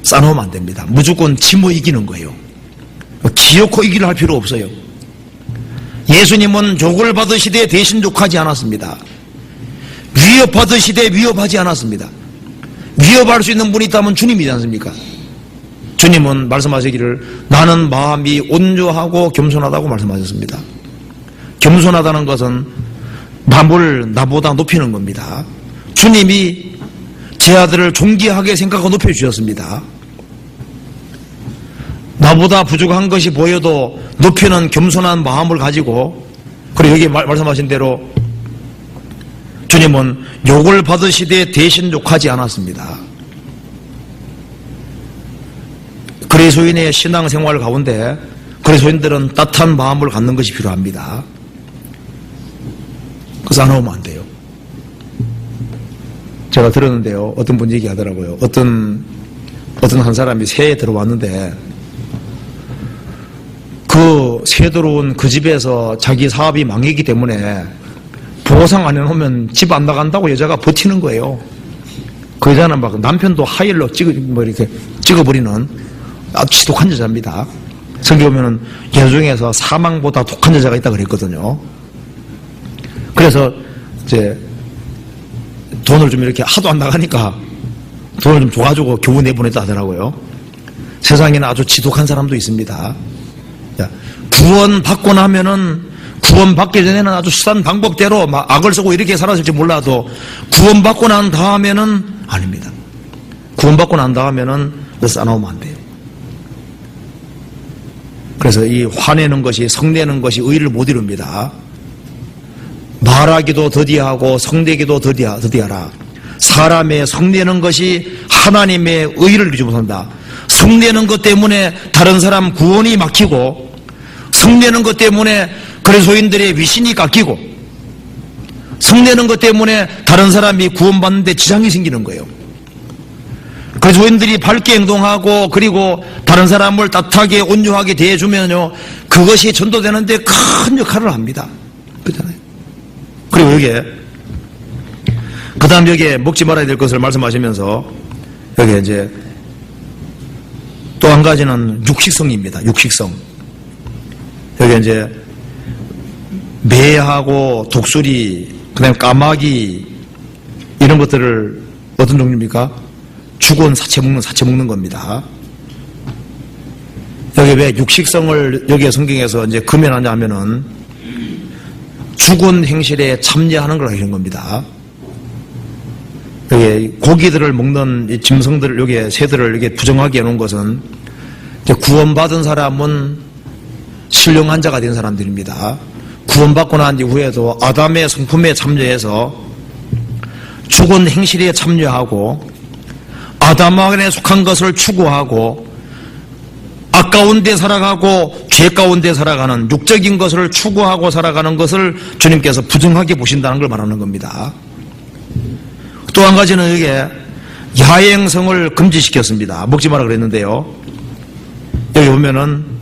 싸놓으면 안 됩니다. 무조건 지모 이기는 거예요. 기어코 이기려 할 필요 없어요. 예수님은 욕을 받으시되 대신 욕하지 않았습니다. 위협받으시되 위협하지 않았습니다. 위협할 수 있는 분이 있다면 주님이지 않습니까? 주님은 말씀하시기를 나는 마음이 온유하고 겸손하다고 말씀하셨습니다. 겸손하다는 것은 남을 나보다 높이는 겁니다. 주님이 제 아들을 존귀하게 생각하고 높여주셨습니다. 나보다 부족한 것이 보여도 높이는 겸손한 마음을 가지고, 그리고 여기 말씀하신 대로 주님은 욕을 받으시되 대신 욕하지 않았습니다. 그리스도인의 신앙생활 가운데 그리스도인들은 따뜻한 마음을 갖는 것이 필요합니다. 그래서 안 오면 안 돼요. 제가 들었는데요, 어떤 분이 얘기하더라고요. 어떤 한 사람이 새해 들어왔는데 그 새 들어온 그 집에서 자기 사업이 망했기 때문에 보상 안 해놓으면 집 안 나간다고 여자가 버티는 거예요. 그 여자는 막 남편도 하일로 이렇게 찍어버리는 아주 지독한 여자입니다. 성경 보면은 여자 중에서 사망보다 독한 여자가 있다 그랬거든요. 그래서 이제 돈을 좀 이렇게 하도 안 나가니까 돈을 좀 줘가지고 교우 내보냈다 하더라고요. 세상에는 아주 지독한 사람도 있습니다. 구원 받고 나면은, 구원 받기 전에는 아주 수단 방법대로 막 악을 쓰고 이렇게 살았을지 몰라도 구원 받고 난 다음에는 아닙니다. 구원 받고 난 다음에는 싸나오면 안 돼요. 그래서 이 화내는 것이, 성내는 것이 의를 못 이룹니다. 말하기도 더디하고 성내기도 더디하라. 사람의 성내는 것이 하나님의 의를 이루지 못한다. 성내는 것 때문에 다른 사람 구원이 막히고, 성내는 것 때문에 그리스도인들의 위신이 깎이고, 성내는 것 때문에 다른 사람이 구원받는데 지장이 생기는 거예요. 그리스도인들이 밝게 행동하고 그리고 다른 사람을 따뜻하게 온유하게 대해주면요, 그것이 전도되는데 큰 역할을 합니다. 그렇잖아요. 그리고 여기에 그 다음 여기에 먹지 말아야 될 것을 말씀하시면서 여기에 이제 또 한 가지는 육식성입니다. 육식성. 여기 이제 매하고 독수리, 그 다음에 까마귀, 이런 것들을 어떤 종류입니까? 죽은 사체 먹는 겁니다. 여기 왜 육식성을 여기에 성경에서 이제 금연하냐 하면은 죽은 행실에 참여하는 걸 하는 겁니다. 여기 고기들을 먹는 이 짐승들을, 여기에 새들을 이렇게 부정하게 해놓은 것은 이제 구원받은 사람은 신령한 자가 된 사람들입니다. 구원받고 난 이후에도 아담의 성품에 참여해서 죽은 행실에 참여하고 아담 안에 속한 것을 추구하고 악 가운데 살아가고 죄 가운데 살아가는 육적인 것을 추구하고 살아가는 것을 주님께서 부정하게 보신다는 걸 말하는 겁니다. 또 한 가지는 이게 야행성을 금지시켰습니다. 먹지 마라 그랬는데요. 여기 보면은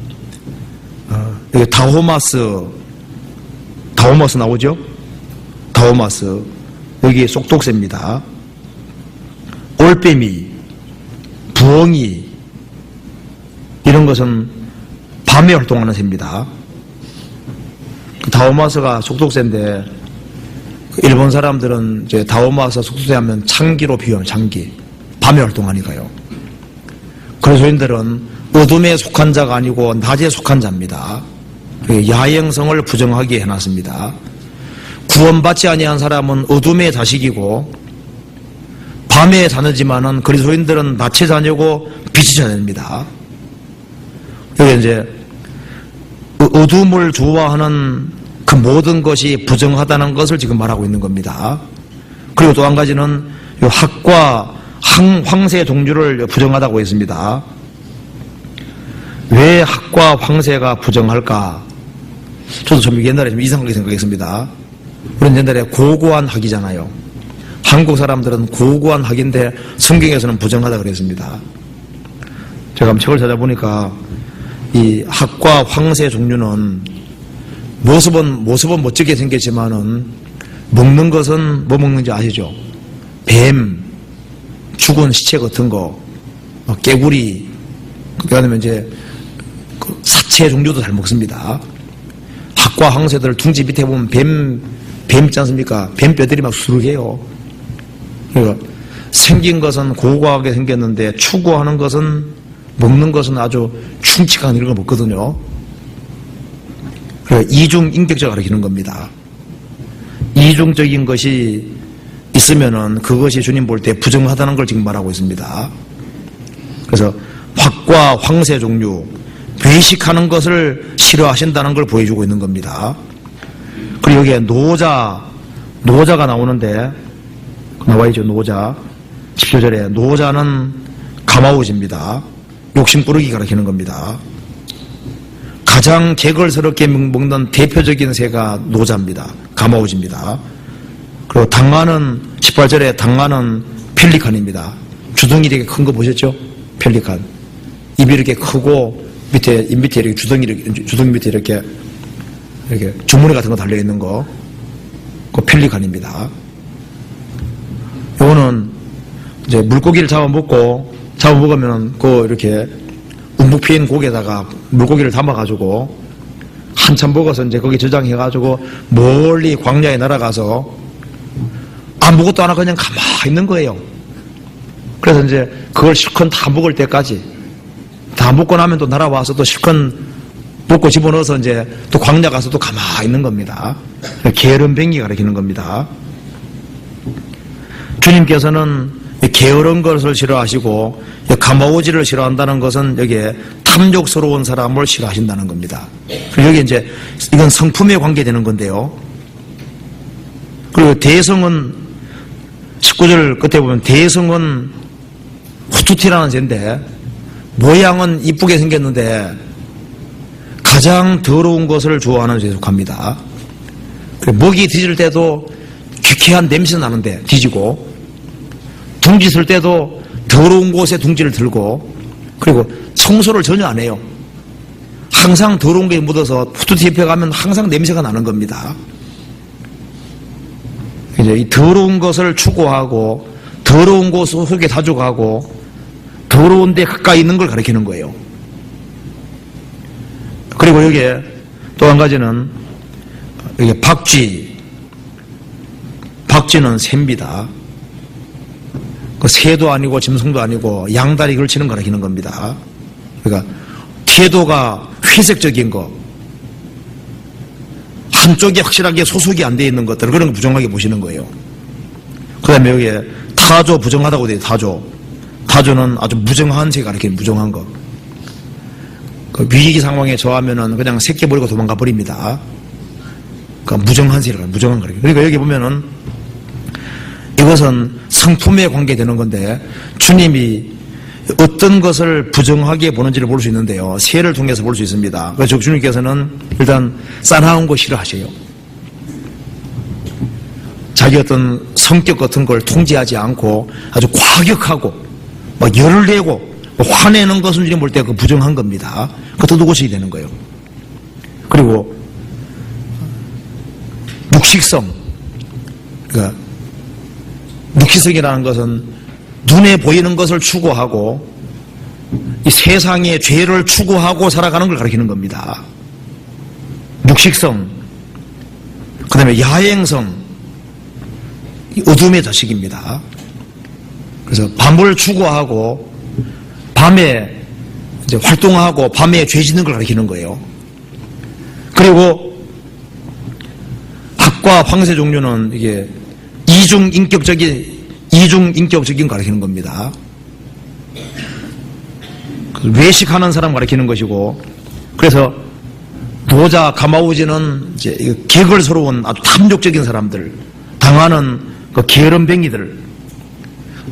여기 다호마스 나오죠? 다호마스. 여기 쏙독새입니다. 올빼미, 부엉이, 이런 것은 밤에 활동하는 새입니다. 다호마스가 속독새인데 일본 사람들은 이제 다호마스 속독새 하면 창기로 비유하면 창기. 밤에 활동하니까요. 그리스도인들은 어둠에 속한 자가 아니고 낮에 속한 자입니다. 야행성을 부정하게 해놨습니다. 구원받지 아니한 사람은 어둠의 자식이고 밤의 자녀지만은 그리스도인들은 낮의 자녀고 빛의 자녀입니다. 여기 이제 어둠을 좋아하는 그 모든 것이 부정하다는 것을 지금 말하고 있는 겁니다. 그리고 또 한 가지는 학과 황새 종류를 부정하다고 했습니다. 왜 학과 황새가 부정할까? 저도 좀 옛날에 좀 이상하게 생각했습니다. 우리는 옛날에 고고한 학이잖아요. 한국 사람들은 고고한 학인데 성경에서는 부정하다 그랬습니다. 제가 한번 책을 찾아보니까 이 학과 황새 종류는 모습은 멋지게 생겼지만은 먹는 것은 뭐 먹는지 아시죠? 뱀, 죽은 시체 같은 거, 깨구리, 그다음에 이제 사체 종류도 잘 먹습니다. 학과 황새들 둥지 밑에 보면 뱀 있지 않습니까? 뱀 뼈들이 막 수룩해요. 그러니까 생긴 것은 고고하게 생겼는데 추구하는 것은, 먹는 것은 아주 충치간 이런 거 먹거든요. 그러니까 이중인격자가 가르치는 겁니다. 이중적인 것이 있으면은 그것이 주님 볼 때 부정하다는 걸 지금 말하고 있습니다. 그래서 학과 황새 종류, 외식하는 것을 싫어하신다는 걸 보여주고 있는 겁니다. 그리고 여기에 노자가 나오는데, 나와있죠, 노자. 17절에 노자는 가마우지입니다. 욕심꾸러기 가르치는 겁니다. 가장 개걸스럽게 먹는 대표적인 새가 노자입니다. 가마우지입니다. 그리고 당화는 18절에 당화는 펠리칸입니다. 주둥이 되게 큰 거 보셨죠? 펠리칸. 입이 이렇게 크고 입 밑에 이렇게 주둥이 밑에 이렇게 주머니 같은 거 달려 있는 거, 그 펠리칸입니다. 요거는 이제 물고기를 잡아먹으면 그 이렇게 움푹 패인 고기에다가 물고기를 담아가지고 한참 먹어서 이제 거기 저장해가지고 멀리 광야에 날아가서 아무것도 안 하고 그냥 가만히 있는 거예요. 그래서 이제 그걸 실컷 다 먹을 때까지, 다 먹고 나면 또 날아와서 또 실컷 먹고 집어넣어서 이제 또 광야 가서 또 가만히 있는 겁니다. 게으름뱅이 가리키는 겁니다. 주님께서는 게으른 것을 싫어하시고 가마오지를 싫어한다는 것은 여기에 탐욕스러운 사람을 싫어하신다는 겁니다. 그리고 여기 이제 이건 성품에 관계되는 건데요. 그리고 대성은 19절 끝에 보면 대성은 후투티라는 새인데 모양은 이쁘게 생겼는데 가장 더러운 것을 좋아하는 새에 속합니다. 먹이 뒤질 때도 귀쾌한 냄새 나는데 뒤지고, 둥지 쓸 때도 더러운 곳에 둥지를 들고, 그리고 청소를 전혀 안 해요. 항상 더러운 게 묻어서 후투티 옆에 가면 항상 냄새가 나는 겁니다. 이제 이 더러운 것을 추구하고 더러운 곳 속에 자주 가고 더러운 데 가까이 있는 걸 가리키는 거예요. 그리고 여기에 또 한 가지는 여기 박쥐는 새입니다. 그 새도 아니고 짐승도 아니고 양다리 걸치는 거 가리키는 겁니다. 그러니까 태도가 회색적인 거, 한쪽에 확실하게 소속이 안 돼 있는 것들, 그런 거 부정하게 보시는 거예요. 그 다음에 여기에 타조 부정하다고 돼요. 타조는 아주 무정한 새가 가리키는 무정한 거. 그 위기 상황에 처하면은 그냥 새끼 버리고 도망가 버립니다. 그러니까 무정한 새를 무정한 거예요. 그러니까 여기 보면은 이것은 성품에 관계되는 건데 주님이 어떤 것을 부정하게 보는지를 볼 수 있는데요. 새를 통해서 볼 수 있습니다. 그래서 주님께서는 일단 싸나운 거 싫어하세요. 자기 어떤 성격 같은 걸 통제하지 않고 아주 과격하고 막 열을 내고 화내는 것은 주님 볼 때 그 부정한 겁니다. 그것도 누구시게 되는 거예요. 그리고 묵식성, 그러니까 묵식성이라는 것은 눈에 보이는 것을 추구하고 이 세상의 죄를 추구하고 살아가는 걸 가리키는 겁니다. 묵식성, 그 다음에 야행성, 어둠의 자식입니다. 그래서 밤을 추구하고 밤에 이제 활동하고 밤에 죄 짓는 걸 가리키는 거예요. 그리고 학과 황새 종류는 이게 이중인격적인 거 가리키는 겁니다. 외식하는 사람 가리키는 것이고, 그래서 노자 가마우지는 이제 개걸스러운 아주 탐욕적인 사람들, 당하는 그 게으름뱅이들,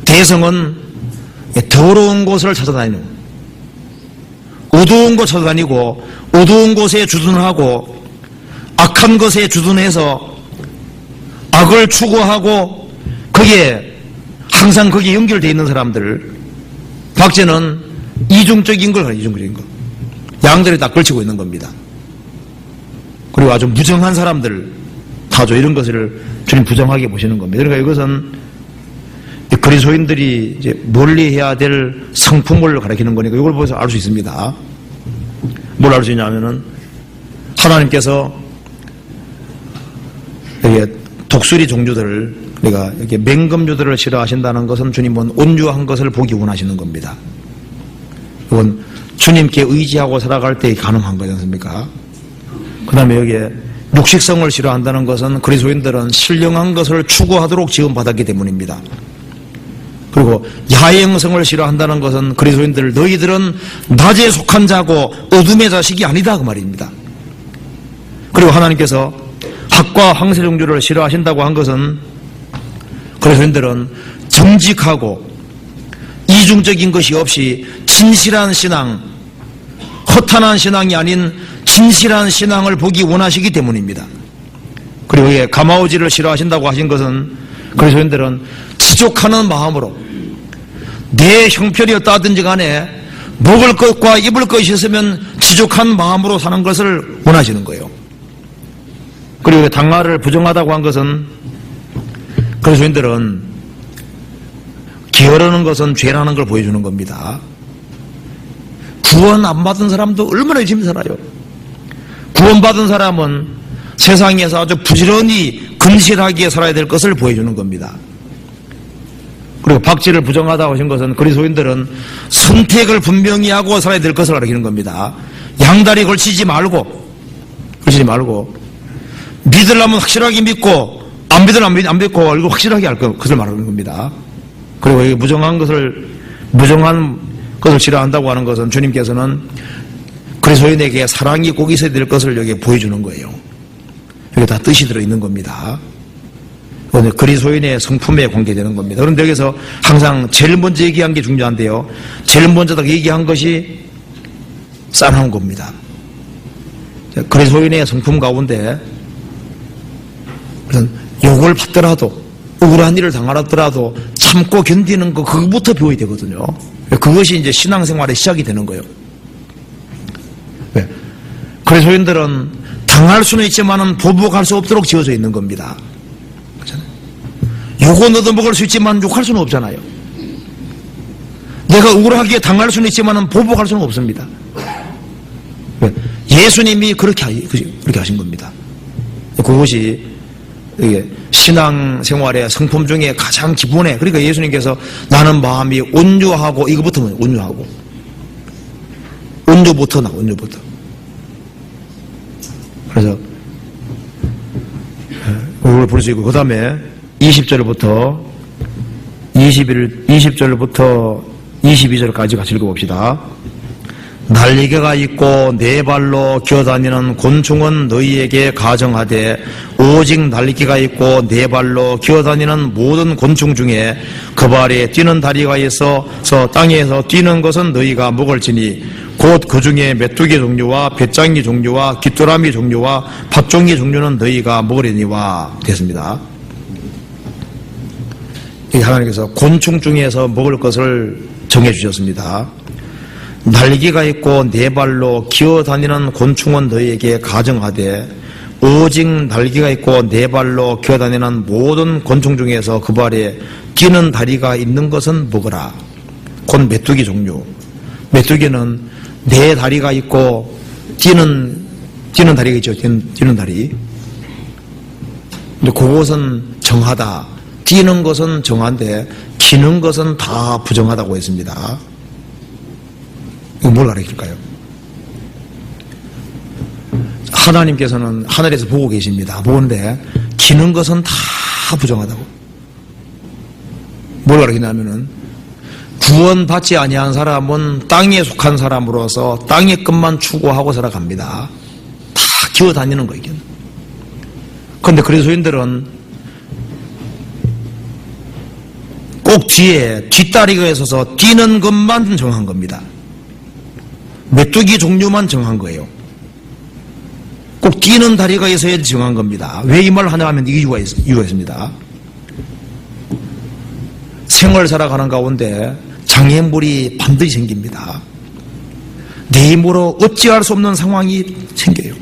대성은 더러운 곳을 찾아다니는, 어두운 곳 찾아다니고 어두운 곳에 주둔하고 악한 것에 주둔해서 악을 추구하고 거기에 항상 거기에 연결되어 있는 사람들. 박제는 이중적인 걸, 이중적인 거. 양들이 딱 걸치고 있는 겁니다. 그리고 아주 무정한 사람들, 타조 이런 것을 주님 부정하게 보시는 겁니다. 그러니까 이것은 그리스도인들이 이제 멀리해야 될 성품을 가리키는 거니까 이걸 보면서 알 수 있습니다. 뭘 알 수 있냐면은 하나님께서 이게 독수리 종류들, 그러니까 이렇게 맹금류들을 싫어하신다는 것은 주님은 온유한 것을 보기 원하시는 겁니다. 이건 주님께 의지하고 살아갈 때 가능한 거지 않습니까? 그 다음에 여기에 육식성을 싫어한다는 것은 그리스도인들은 신령한 것을 추구하도록 지음받았기 때문입니다. 그리고 야행성을 싫어한다는 것은 그리스도인들, 너희들은 낮에 속한 자고 어둠의 자식이 아니다 그 말입니다. 그리고 하나님께서 학과 황새종류를 싫어하신다고 한 것은 그리스도인들은 정직하고 이중적인 것이 없이 진실한 신앙, 허탄한 신앙이 아닌 진실한 신앙을 보기 원하시기 때문입니다. 그리고 이게 가마오지를 싫어하신다고 하신 것은 그리스도인들은 지족하는 마음으로 내 형편이 어떠하든지 간에 먹을 것과 입을 것이 있으면 지족한 마음으로 사는 것을 원하시는 거예요. 그리고 당화를 부정하다고 한 것은 그리스도인들은 게으르는 것은 죄라는 걸 보여주는 겁니다. 구원 안 받은 사람도 얼마나 열심히 살아요. 구원받은 사람은 세상에서 아주 부지런히 근실하게 살아야 될 것을 보여주는 겁니다. 그리고 박지를 부정하다고 하신 것은 그리스도인들은 선택을 분명히 하고 살아야 될 것을 가리키는 겁니다. 양다리 걸치지 말고 믿으려면 확실하게 믿고 안 믿으려면 안 믿고 이거 확실하게 할 것을 말하는 겁니다. 그리고 이 무정한 것을 싫어한다고 하는 것은 주님께서는 그리스도인에게 사랑이 꼭 있어야 될 것을 여기에 보여주는 거예요. 여기 다 뜻이 들어있는 겁니다. 그리스도인의 성품에 관계되는 겁니다. 그런데 여기서 항상 제일 먼저 얘기한 게 중요한데요. 제일 먼저 얘기한 것이 싸나운 겁니다. 그리스도인의 성품 가운데 욕을 받더라도 억울한 일을 당하더라도 참고 견디는 거, 그것부터 배워야 되거든요. 그것이 이제 신앙생활의 시작이 되는 거예요. 왜? 그리스도인들은 당할 수는 있지만은 보복할 수 없도록 지어져 있는 겁니다. 그렇잖아요. 욕은 얻어먹을 수 있지만 욕할 수는 없잖아요. 내가 억울하게 당할 수는 있지만은 보복할 수는 없습니다. 왜? 예수님이 그렇게 하신 겁니다. 그것이 이게 신앙생활의 성품 중에 가장 기본에, 그러니까 예수님께서 나는 마음이 온유하고, 이거부터 온유하고, 온유부터. 그래서 그걸 볼 수 있고, 그 다음에 20절부터 22절까지 같이 읽어봅시다. 날개가 있고 네 발로 기어다니는 곤충은 너희에게 가정하되 오직 날개가 있고 네 발로 기어다니는 모든 곤충 중에 그 발에 뛰는 다리가 있어서 땅에서 뛰는 것은 너희가 먹을지니 곧 그 중에 메뚜기 종류와 배짱이 종류와 귀뚜라미 종류와 팥종이 종류는 너희가 먹으려니와 됐습니다. 하나님께서 곤충 중에서 먹을 것을 정해주셨습니다. 날개가 있고 네 발로 기어다니는 곤충은 너희에게 가정하되 오직 날개가 있고 네 발로 기어다니는 모든 곤충 중에서 그 발에 뛰는 다리가 있는 것은 먹으라. 곧 메뚜기 종류. 메뚜기는 네 다리가 있고 뛰는 다리가 있죠. 뛰는 다리. 근데 그것은 정하다. 뛰는 것은 정한데 기는 것은 다 부정하다고 했습니다. 이거 뭘 가르칠까요? 하나님께서는 하늘에서 보고 계십니다. 보는데 기는 것은 다 부정하다고. 뭘 가르치냐면은 구원받지 아니한 사람은 땅에 속한 사람으로서 땅의 것만 추구하고 살아갑니다. 다 기어다니는 거예요. 그런데 그리스도인들은 꼭 뒤에 뒷다리가 있어서 뛰는 것만 정한 겁니다. 메뚜기 종류만 정한 거예요. 꼭 뛰는 다리가 있어야 정한 겁니다. 왜 이 말을 하냐 하면 이유가 있습니다. 생활 살아가는 가운데 장애물이 반드시 생깁니다. 내 힘으로 어찌할 수 없는 상황이 생겨요.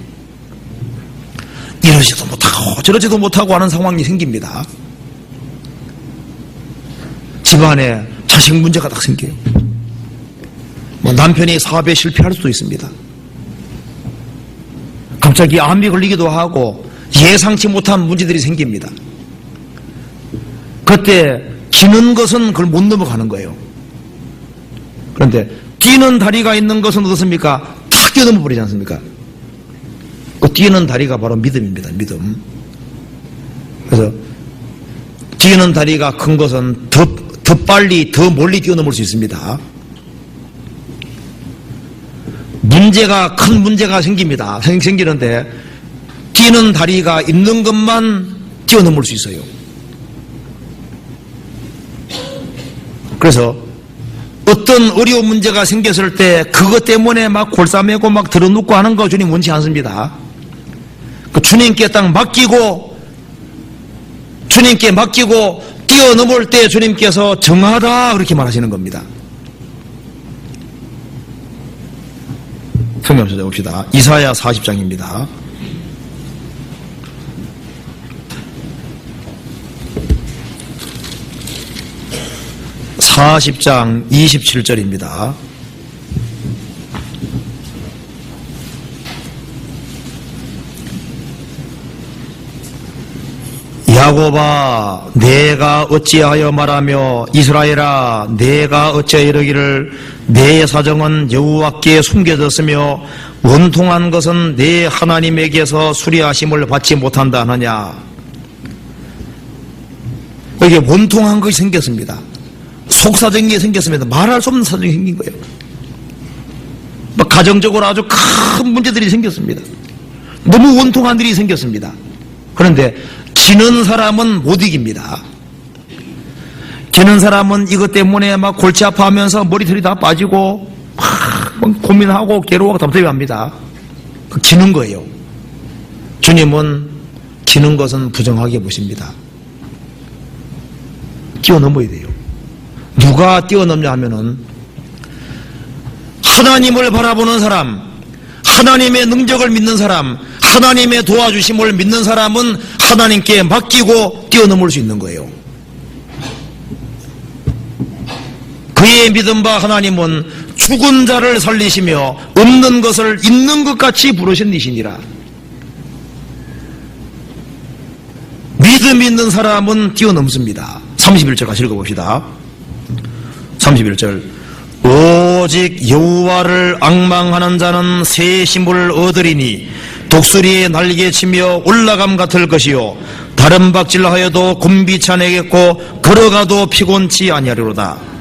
이러지도 못하고 저러지도 못하고 하는 상황이 생깁니다. 집안에 자식 문제가 딱 생겨요. 남편이 사업에 실패할 수도 있습니다. 갑자기 암이 걸리기도 하고 예상치 못한 문제들이 생깁니다. 그때 기는 것은 그걸 못 넘어가는 거예요. 그런데 뛰는 다리가 있는 것은 어떻습니까? 탁 뛰어넘어 버리지 않습니까? 그 뛰는 다리가 바로 믿음입니다. 믿음. 그래서 뛰는 다리가 큰 것은 더 빨리 더 멀리 뛰어넘을 수 있습니다. 큰 문제가 생깁니다. 생기는데 뛰는 다리가 있는 것만 뛰어넘을 수 있어요. 그래서 어떤 어려운 문제가 생겼을 때 그것 때문에 막 골싸매고 막 들어눕고 하는 거 주님 원치 않습니다. 그 주님께 딱 맡기고 뛰어넘을 때 주님께서 정하다 그렇게 말하시는 겁니다. 성경 찾아봅시다. 이사야 40장입니다. (40장) 27절입니다. 야곱아 내가 어찌하여 말하며 이스라엘아 내가 어찌하여 이르기를 내 사정은 여호와께 숨겨졌으며 원통한 것은 내 하나님에게서 수리하심을 받지 못한다 하느냐. 이게 원통한 것이 생겼습니다. 속사정인 게 생겼습니다. 말할 수 없는 사정이 생긴 거예요. 가정적으로 아주 큰 문제들이 생겼습니다. 너무 원통한 일이 생겼습니다. 그런데 지는 사람은 못 이깁니다. 지는 사람은 이것 때문에 막 골치 아파하면서 머리털이 다 빠지고 막 고민하고 괴로워하고 답답해합니다. 기는 거예요. 주님은 기는 것은 부정하게 보십니다. 뛰어넘어야 돼요. 누가 뛰어넘냐 하면은 하나님을 바라보는 사람, 하나님의 능력을 믿는 사람, 하나님의 도와주심을 믿는 사람은 하나님께 맡기고 뛰어넘을 수 있는 거예요. 그의 믿음 바 하나님은 죽은 자를 살리시며 없는 것을 있는 것 같이 부르신 이시니라. 믿음 있는 사람은 뛰어넘습니다. 31절 같이 읽어봅시다. 31절 오직 여호와를 앙망하는 자는 새 힘을 얻으리니 독수리의 날개치며 올라감 같을 것이요 다른 박질하여도 곤비치 아니하겠고 걸어가도 피곤치 아니하리로다.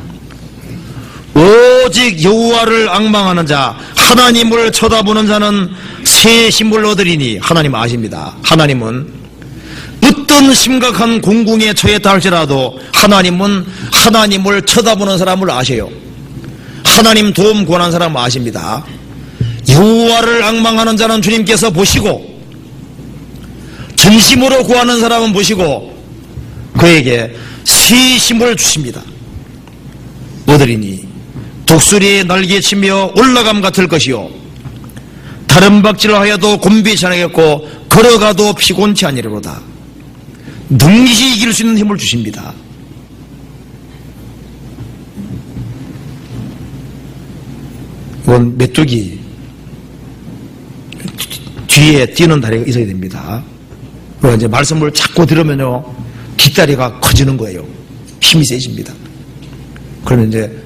오직 여호와를 앙망하는 자, 하나님을 쳐다보는 자는 새 힘을 얻으리니. 하나님 아십니다. 하나님은 어떤 심각한 공궁에 처했다 할지라도 하나님은 하나님을 쳐다보는 사람을 아셔요. 하나님 도움 구하는 사람을 아십니다. 여호와를 앙망하는 자는 주님께서 보시고 전심으로 구하는 사람은 보시고 그에게 새 힘을 주십니다. 얻으리니 독수리의 날개치며 올라감 같을 것이요 다른 박질을 하여도 곤비치 않겠고 걸어가도 피곤치 아니리로다. 능히 이길 수 있는 힘을 주십니다. 이건 메뚜기 뒤에 뛰는 다리가 있어야 됩니다. 그리고 이제 말씀을 자꾸 들으면요 뒷다리가 커지는 거예요. 힘이 세집니다. 그러면 이제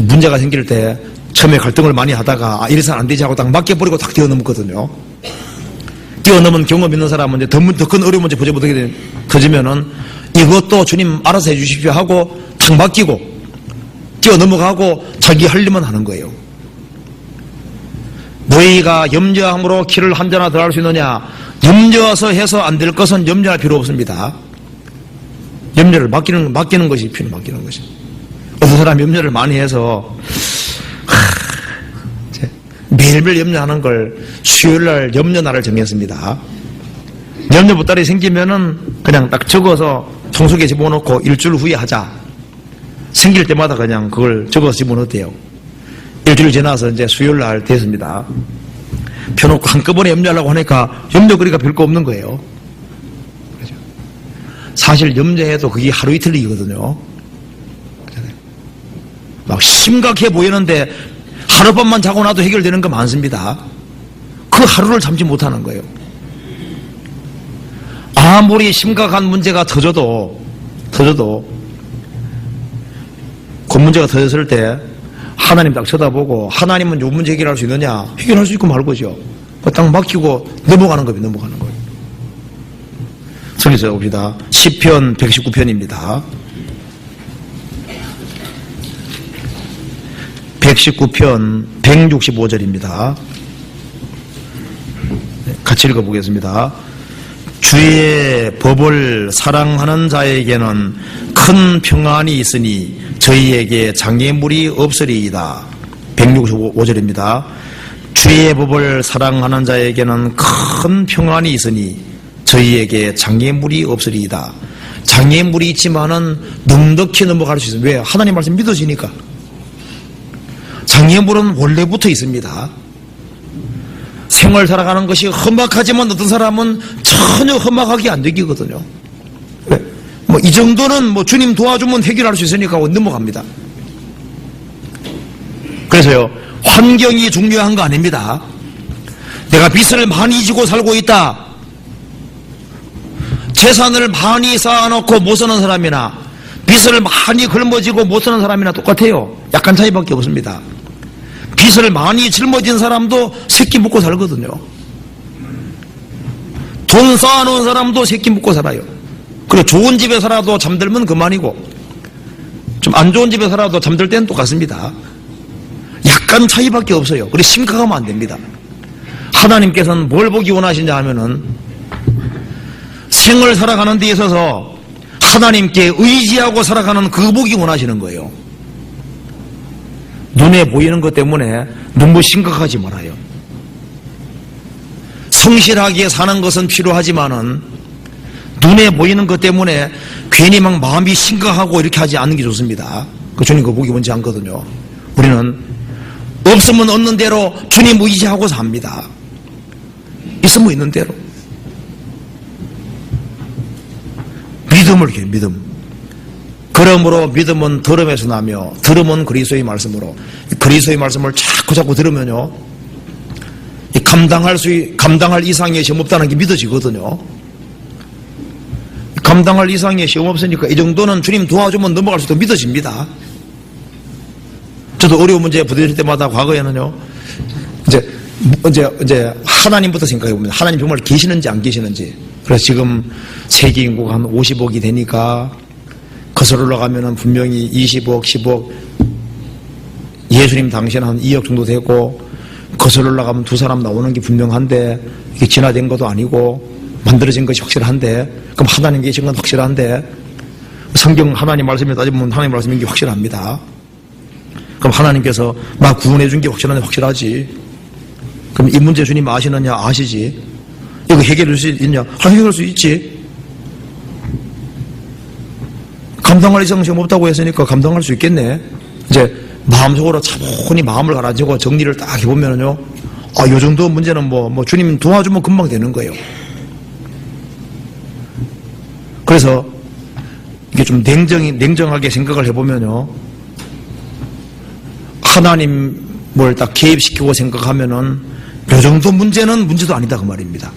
문제가 생길 때 처음에 갈등을 많이 하다가 이래서는 안 되지 하고 딱 맡겨버리고 딱 뛰어넘었거든요. 뛰어넘은 경험 있는 사람은 이제 더 큰 어려운 문제 터지면은 이것도 주님 알아서 해주십시오 하고 탁 맡기고 뛰어 넘어가고 자기 할 일만 하는 거예요. 너희가 염려함으로 키를 한 자나 더 할 수 있느냐? 염려서 해서 안 될 것은 염려할 필요 없습니다. 염려를 맡기는 것이 필요, 맡기는 것이. 어떤 사람이 염려를 많이 해서 매일매일 염려하는 걸 수요일날 염려날을 정했습니다. 염려 보따리 생기면은 그냥 딱 적어서 청소기에 집어넣고 일주일 후에 하자. 생길 때마다 그냥 그걸 적어서 집어넣었대요. 일주일 지나서 이제 수요일날 됐습니다. 펴놓고 한꺼번에 염려하려고 하니까 염려거리가 별거 없는 거예요. 그렇죠? 사실 염려해도 그게 하루 이틀 일이거든요. 막 심각해 보이는데 하룻밤만 자고 나도 해결되는 거 많습니다. 그 하루를 참지 못하는 거예요. 아무리 심각한 문제가 터져도 그 문제가 터졌을 때 하나님 딱 쳐다보고 하나님은 요 문제 해결할 수 있느냐? 해결할 수 있고 말고죠. 딱 맡기고 넘어가는 거예요. 넘어가는 거예요. 성경에서 봅시다. 시편 119편입니다. 119편 165절입니다. 같이 읽어보겠습니다. 주의 법을 사랑하는 자에게는 큰 평안이 있으니 저희에게 장애물이 없으리이다. 165절입니다. 주의 법을 사랑하는 자에게는 큰 평안이 있으니 저희에게 장애물이 없으리이다. 장애물이 있지만은 넉넉히 넘어갈 수 있어요. 왜? 하나님 말씀 믿어지니까. 장애물은 원래부터 있습니다. 생활 살아가는 것이 험악하지만 어떤 사람은 전혀 험악하게 안 되거든요. 왜? 이 정도는 주님 도와주면 해결할 수 있으니까 넘어갑니다. 그래서요, 환경이 중요한 거 아닙니다. 내가 빚을 많이 지고 살고 있다. 재산을 많이 쌓아놓고 못 쓰는 사람이나 빚을 많이 걸머지고 못 쓰는 사람이나 똑같아요. 약간 차이밖에 없습니다. 빚을 많이 짊어진 사람도 새끼 묻고 살거든요. 돈 쌓아놓은 사람도 새끼 묻고 살아요. 그리고 좋은 집에 살아도 잠들면 그만이고 좀 안 좋은 집에 살아도 잠들 때는 똑같습니다. 약간 차이밖에 없어요. 그리고 심각하면 안 됩니다. 하나님께서는 뭘 보기 원하시냐 하면은 생을 살아가는 데 있어서 하나님께 의지하고 살아가는 그 보기 원하시는 거예요. 눈에 보이는 것 때문에 너무 심각하지 말아요. 성실하게 사는 것은 필요하지만은 눈에 보이는 것 때문에 괜히 막 마음이 심각하고 이렇게 하지 않는 게 좋습니다. 그 주님 그 보기 원치 않거든요. 우리는 없으면 없는 대로 주님 의지하고 삽니다. 있으면 있는 대로. 믿음을 이렇게 믿음. 그러므로 믿음은 들음에서 나며 들음은 그리스도의 말씀으로. 그리스도의 말씀을 자꾸 들으면요, 감당할 이상의 시험 없다는 게 믿어지거든요. 감당할 이상의 시험 없으니까 이 정도는 주님 도와주면 넘어갈 수도 믿어집니다. 저도 어려운 문제에 부딪힐 때마다 과거에는요, 이제 하나님부터 생각해 봅니다. 하나님 정말 계시는지 안 계시는지. 그래서 지금 세계 인구가 한 50억이 되니까 거슬러 올라가면은 분명히 20억, 10억, 예수님 당시에는 한 2억 정도 되고, 거슬러 올라가면 두 사람 나오는 게 분명한데, 이게 진화된 것도 아니고, 만들어진 것이 확실한데, 그럼 하나님 계신 건 확실한데, 성경 하나님 말씀에 따지면 하나님 말씀인 게 확실합니다. 그럼 하나님께서 나 구원해 준 게 확실한데 확실하지. 그럼 이 문제 주님 아시느냐? 아시지. 이거 해결할 수 있냐? 해결할 수 있지. 감당할 이상 시험 없다고 했으니까 감당할 수 있겠네. 이제 마음속으로 차분히 마음을 가라앉히고 정리를 딱 해보면은요, 요 정도 문제는 주님 도와주면 금방 되는 거예요. 그래서 이게 좀 냉정하게 생각을 해보면요, 하나님을 딱 개입시키고 생각하면은 요 정도 문제는 문제도 아니다 그 말입니다.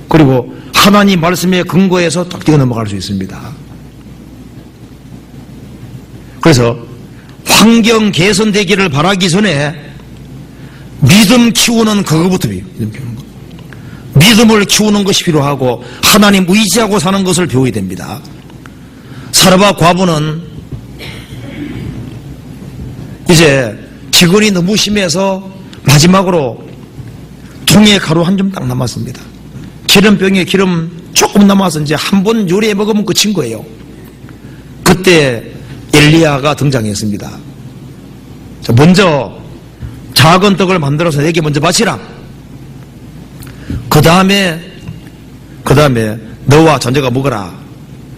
그리고 하나님 말씀에 근거해서 딱 뛰어 넘어갈 수 있습니다. 그래서 환경 개선되기를 바라기 전에 믿음 키우는 그거부터 믿음 키우는 거. 믿음을 키우는 것이 필요하고 하나님 의지하고 사는 것을 배워야 됩니다. 사르밧 과부는 이제 기근이 너무 심해서 마지막으로 통에 가루 한 점 딱 남았습니다. 기름병에 기름 조금 남아서 이제 한 번 요리해 먹으면 끝인 거예요. 그때 엘리야가 등장했습니다. 먼저 작은 떡을 만들어서 내게 먼저 바치라. 그 다음에 너와 자녀가 먹어라.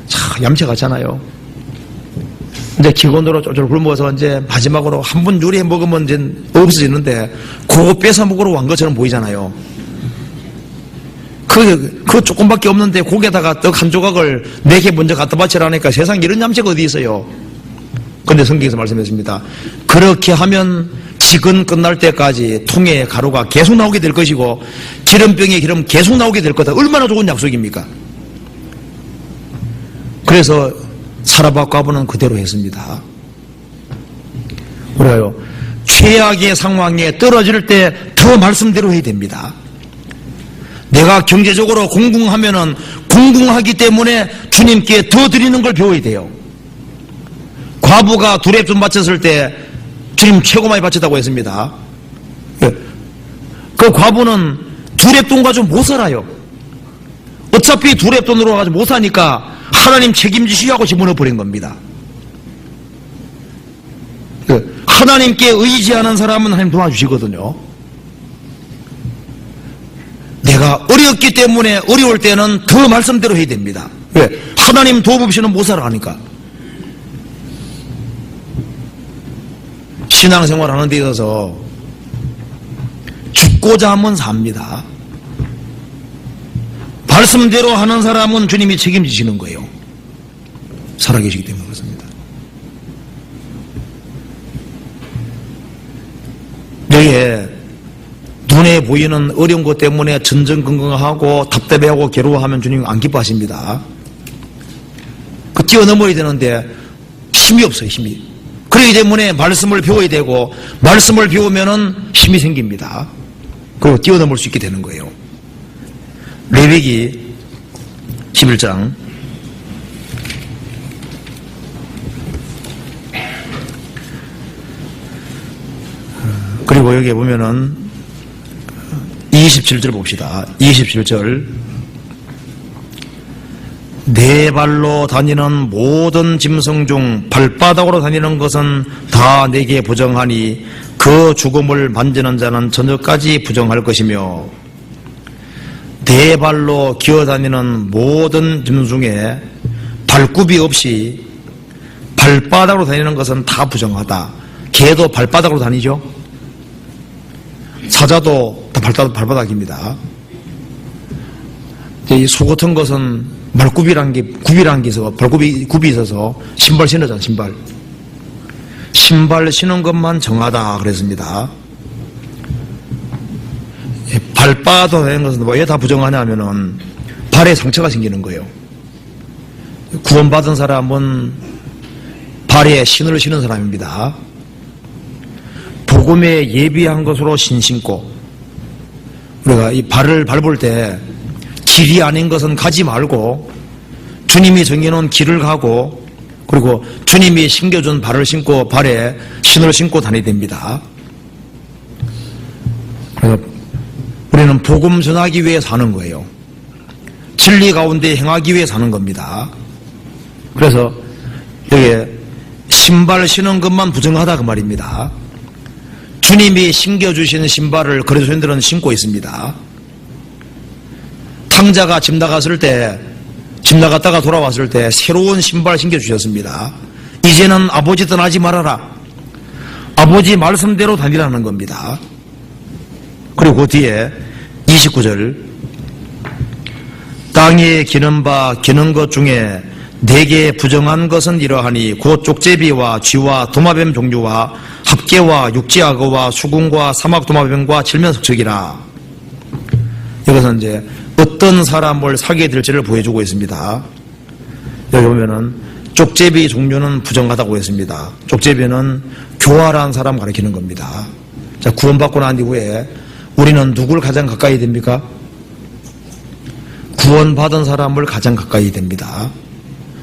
참 얌체 같잖아요. 이제 기본으로 쫄쫄 굶어서 이제 마지막으로 한 번 요리해 먹으면 이제 없어지는데 그거 뺏어 먹으러 온 것처럼 보이잖아요. 그 조금밖에 없는데 고기에다가 떡 한 조각을 내게 먼저 갖다 바치라니까 세상에 이런 얌체가 어디 있어요. 근데 성경에서 말씀했습니다. 그렇게 하면 지근 끝날 때까지 통에 가루가 계속 나오게 될 것이고 기름병에 기름 계속 나오게 될 거다. 얼마나 좋은 약속입니까? 그래서 사르밧 과부는 그대로 했습니다. 그래요. 최악의 상황에 떨어질 때 더 말씀대로 해야 됩니다. 내가 경제적으로 공공하면은 공공하기 때문에 주님께 더 드리는 걸 배워야 돼요. 과부가 두렙돈 바쳤을 때 주님 최고 많이 바쳤다고 했습니다. 그 과부는 두렙돈 가지고 못 살아요. 어차피 두렙돈으로 가지고 못 사니까 하나님 책임지시라고 집어넣어 버린 겁니다. 하나님께 의지하는 사람은 하나님 도와주시거든요. 내가 어렵기 때문에 어려울 때는 더 말씀대로 해야 됩니다. 왜? 하나님 도움 없이는 못 살아가니까. 신앙생활 하는 데 있어서 죽고자 하면 삽니다. 말씀대로 하는 사람은 주님이 책임지시는 거예요. 살아계시기 때문에 그렇습니다. 여기에 눈에 보이는 어려운 것 때문에 전전긍긍하고 답답해하고 괴로워하면 주님 안 기뻐하십니다. 그 뛰어넘어야 되는데 힘이 없어요. 힘이. 그렇기 때문에 말씀을 배워야 되고 말씀을 배우면은 힘이 생깁니다. 그리고 뛰어넘을 수 있게 되는 거예요. 레위기 11장 그리고 여기에 보면은 27절 봅시다. 27절 네 발로 다니는 모든 짐승 중 발바닥으로 다니는 것은 다 내게 부정하니 그 죽음을 만지는 자는 저녁까지 부정할 것이며 네 발로 기어다니는 모든 짐승 중에 발굽이 없이 발바닥으로 다니는 것은 다 부정하다. 개도 발바닥으로 다니죠. 사자도 다 발바닥입니다. 이 소 같은 것은 발굽이란 게 있어서 굽이 있어서 신발 신으잖아. 신발 신은 것만 정하다 그랬습니다. 발바닥으로 다니는 것은 왜 다 부정하냐 하면은 발에 상처가 생기는 거예요. 구원받은 사람은 발에 신을 신은 사람입니다. 복음에 예비한 것으로 신고 우리가 이 발을 밟을 때 길이 아닌 것은 가지 말고 주님이 정해놓은 길을 가고 그리고 주님이 신겨준 발을 신고 발에 신을 신고 다녀야 됩니다. 그래서 우리는 복음 전하기 위해 사는 거예요. 진리 가운데 행하기 위해 사는 겁니다. 그래서 여기에 신발 신은 것만 부정하다 그 말입니다. 주님이 신겨주신 신발을 그리스도인들은 신고 있습니다. 탕자가 집 나갔다가 돌아왔을 때 새로운 신발 신겨주셨습니다. 이제는 아버지 떠나지 말아라. 아버지 말씀대로 다니라는 겁니다. 그리고 그 뒤에 29절 땅에 기는 것 중에 내게 부정한 것은 이러하니 곧 쪽제비와 쥐와 도마뱀 종류와 합계와 육지악어와 수궁과 사막도마뱀과 칠면석척이라. 이것은 이제 어떤 사람을 사게 될지를 보여주고 있습니다. 여기 보면은 쪽제비 종류는 부정하다고 했습니다. 쪽제비는 교활한 사람 가리키는 겁니다. 자, 구원받고 난 이후에 우리는 누굴 가장 가까이 됩니까? 구원받은 사람을 가장 가까이 됩니다.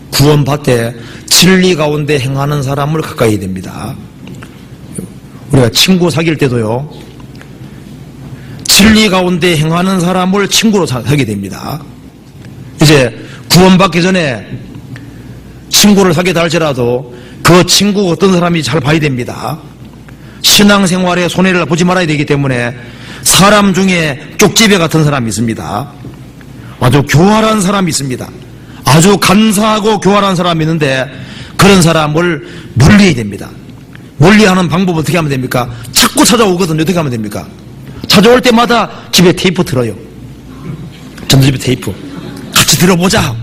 구원받되 진리 가운데 행하는 사람을 가까이 됩니다. 우리가 친구 사귈 때도요, 진리 가운데 행하는 사람을 친구로 사귀게 됩니다. 이제 구원받기 전에 친구를 사귀다 할지라도 그 친구가 어떤 사람인지 잘 봐야 됩니다. 신앙생활에 손해를 보지 말아야 되기 때문에 사람 중에 쪽지배 같은 사람이 있습니다. 아주 교활한 사람이 있습니다. 아주 간사하고 교활한 사람이 있는데 그런 사람을 멀리해야 됩니다. 멀리하는 방법은 어떻게 하면 됩니까? 자꾸 찾아오거든요. 어떻게 하면 됩니까? 찾아올 때마다 집에 테이프 틀어요. 전자집에 테이프. 같이 들어보자.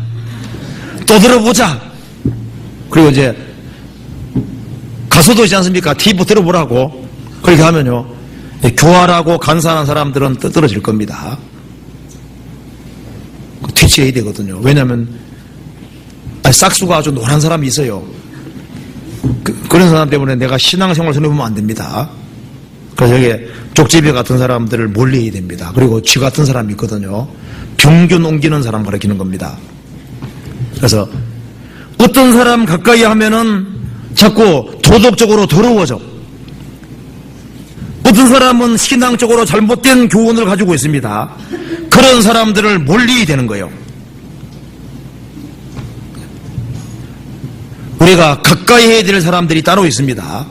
또 들어보자. 그리고 이제 가수도 있지 않습니까? 테이프 들어보라고. 그렇게 하면요, 교활하고 간사한 사람들은 떨어질 겁니다. 퇴치해야 되거든요. 왜냐하면 싹수가 아주 노란 사람이 있어요. 그런 사람 때문에 내가 신앙생활 손해보면 안 됩니다. 그래서 여기에 쪽지배 같은 사람들을 멀리해야 됩니다. 그리고 쥐 같은 사람이 있거든요. 병균 옮기는 사람 가르치는 겁니다. 그래서 어떤 사람 가까이 하면은 자꾸 도덕적으로 더러워져. 어떤 사람은 신앙적으로 잘못된 교훈을 가지고 있습니다. 그런 사람들을 멀리해야 되는 거예요. 우리가 가까이 해야 될 사람들이 따로 있습니다.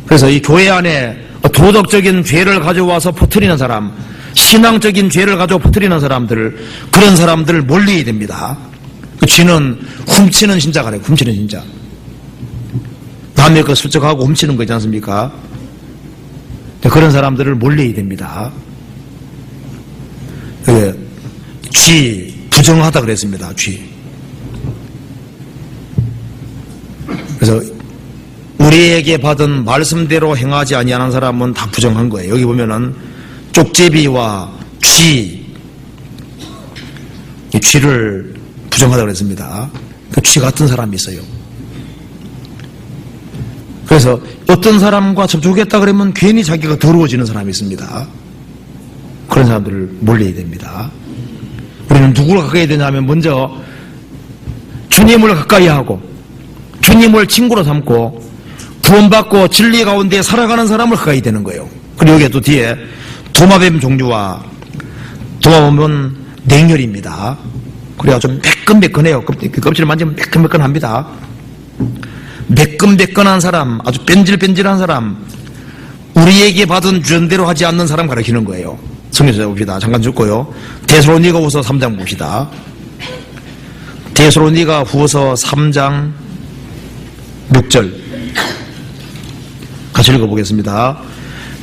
그래서 이 교회 안에 도덕적인 죄를 가져와서 퍼뜨리는 사람, 신앙적인 죄를 가지고 퍼뜨리는 사람들, 그런 사람들을 멀리해야 됩니다. 그 죄는 훔치는 신자가 아니에요. 훔치는 신자. 남의 것 슬쩍하고 훔치는 거 있지 않습니까? 그런 사람들을 멀리해야 됩니다. 쥐, 부정하다 그랬습니다. 쥐. 그래서 우리에게 받은 말씀대로 행하지 아니하는 사람은 다 부정한 거예요. 여기 보면은 쪽제비와 쥐, 이 쥐를 부정하다고 그랬습니다. 그 쥐 같은 사람이 있어요. 그래서 어떤 사람과 접촉했다 그러면 괜히 자기가 더러워지는 사람이 있습니다. 그런 사람들을 멀리해야 됩니다. 우리는 누구를 가까이 해야 되냐면 먼저 주님을 가까이 하고 주님을 친구로 삼고 구원받고 진리 가운데 살아가는 사람을 가까이 되는 거예요. 그리고 여기에 또 뒤에 도마뱀 종류와 도마뱀은 냉혈입니다. 그래야 좀 매끈매끈해요. 껍질을 만지면 매끈매끈합니다. 매끈매끈한 사람, 아주 뺀질뺀질한 사람, 우리에게 받은 주전대로 하지 않는 사람 가르치는 거예요. 성경 찾아봅시다. 잠깐 죽고요. 데살로니가 후서 3장 봅시다. 데살로니가 후서 3장 6절 같이 읽어보겠습니다.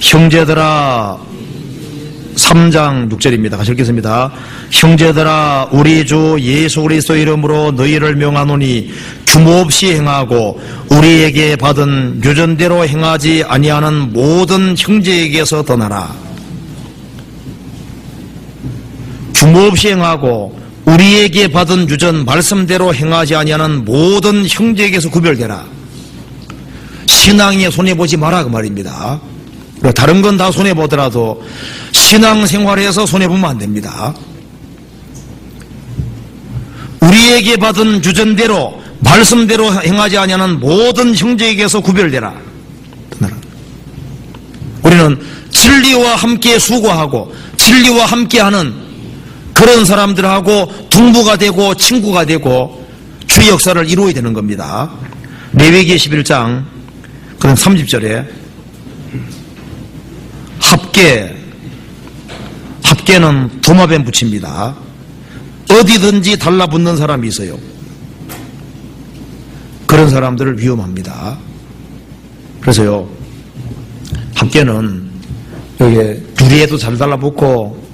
형제들아, 3장 6절입니다. 같이 읽겠습니다. 형제들아, 우리 주 예수 그리스도 이름으로 너희를 명하노니 규모없이 행하고 우리에게 받은 유전대로 행하지 아니하는 모든 형제에게서 떠나라. 규모없이 행하고 우리에게 받은 유전 말씀대로 행하지 아니하는 모든 형제에게서 구별되라. 신앙에 손해보지 마라 그 말입니다. 다른 건 다 손해보더라도 신앙생활에서 손해보면 안 됩니다. 우리에게 받은 유전대로 말씀대로 행하지 아니하는 모든 형제에게서 구별되라. 우리는 진리와 함께 수고하고 진리와 함께하는 그런 사람들하고 동무가 되고 친구가 되고 주의 역사를 이루어야 되는 겁니다. 레위기 11장 그럼 30절에 합계는 도마뱀 붙입니다. 어디든지 달라붙는 사람이 있어요. 그런 사람들을 위험합니다. 그래서요, 합계는 여기 누리에도 잘 달라붙고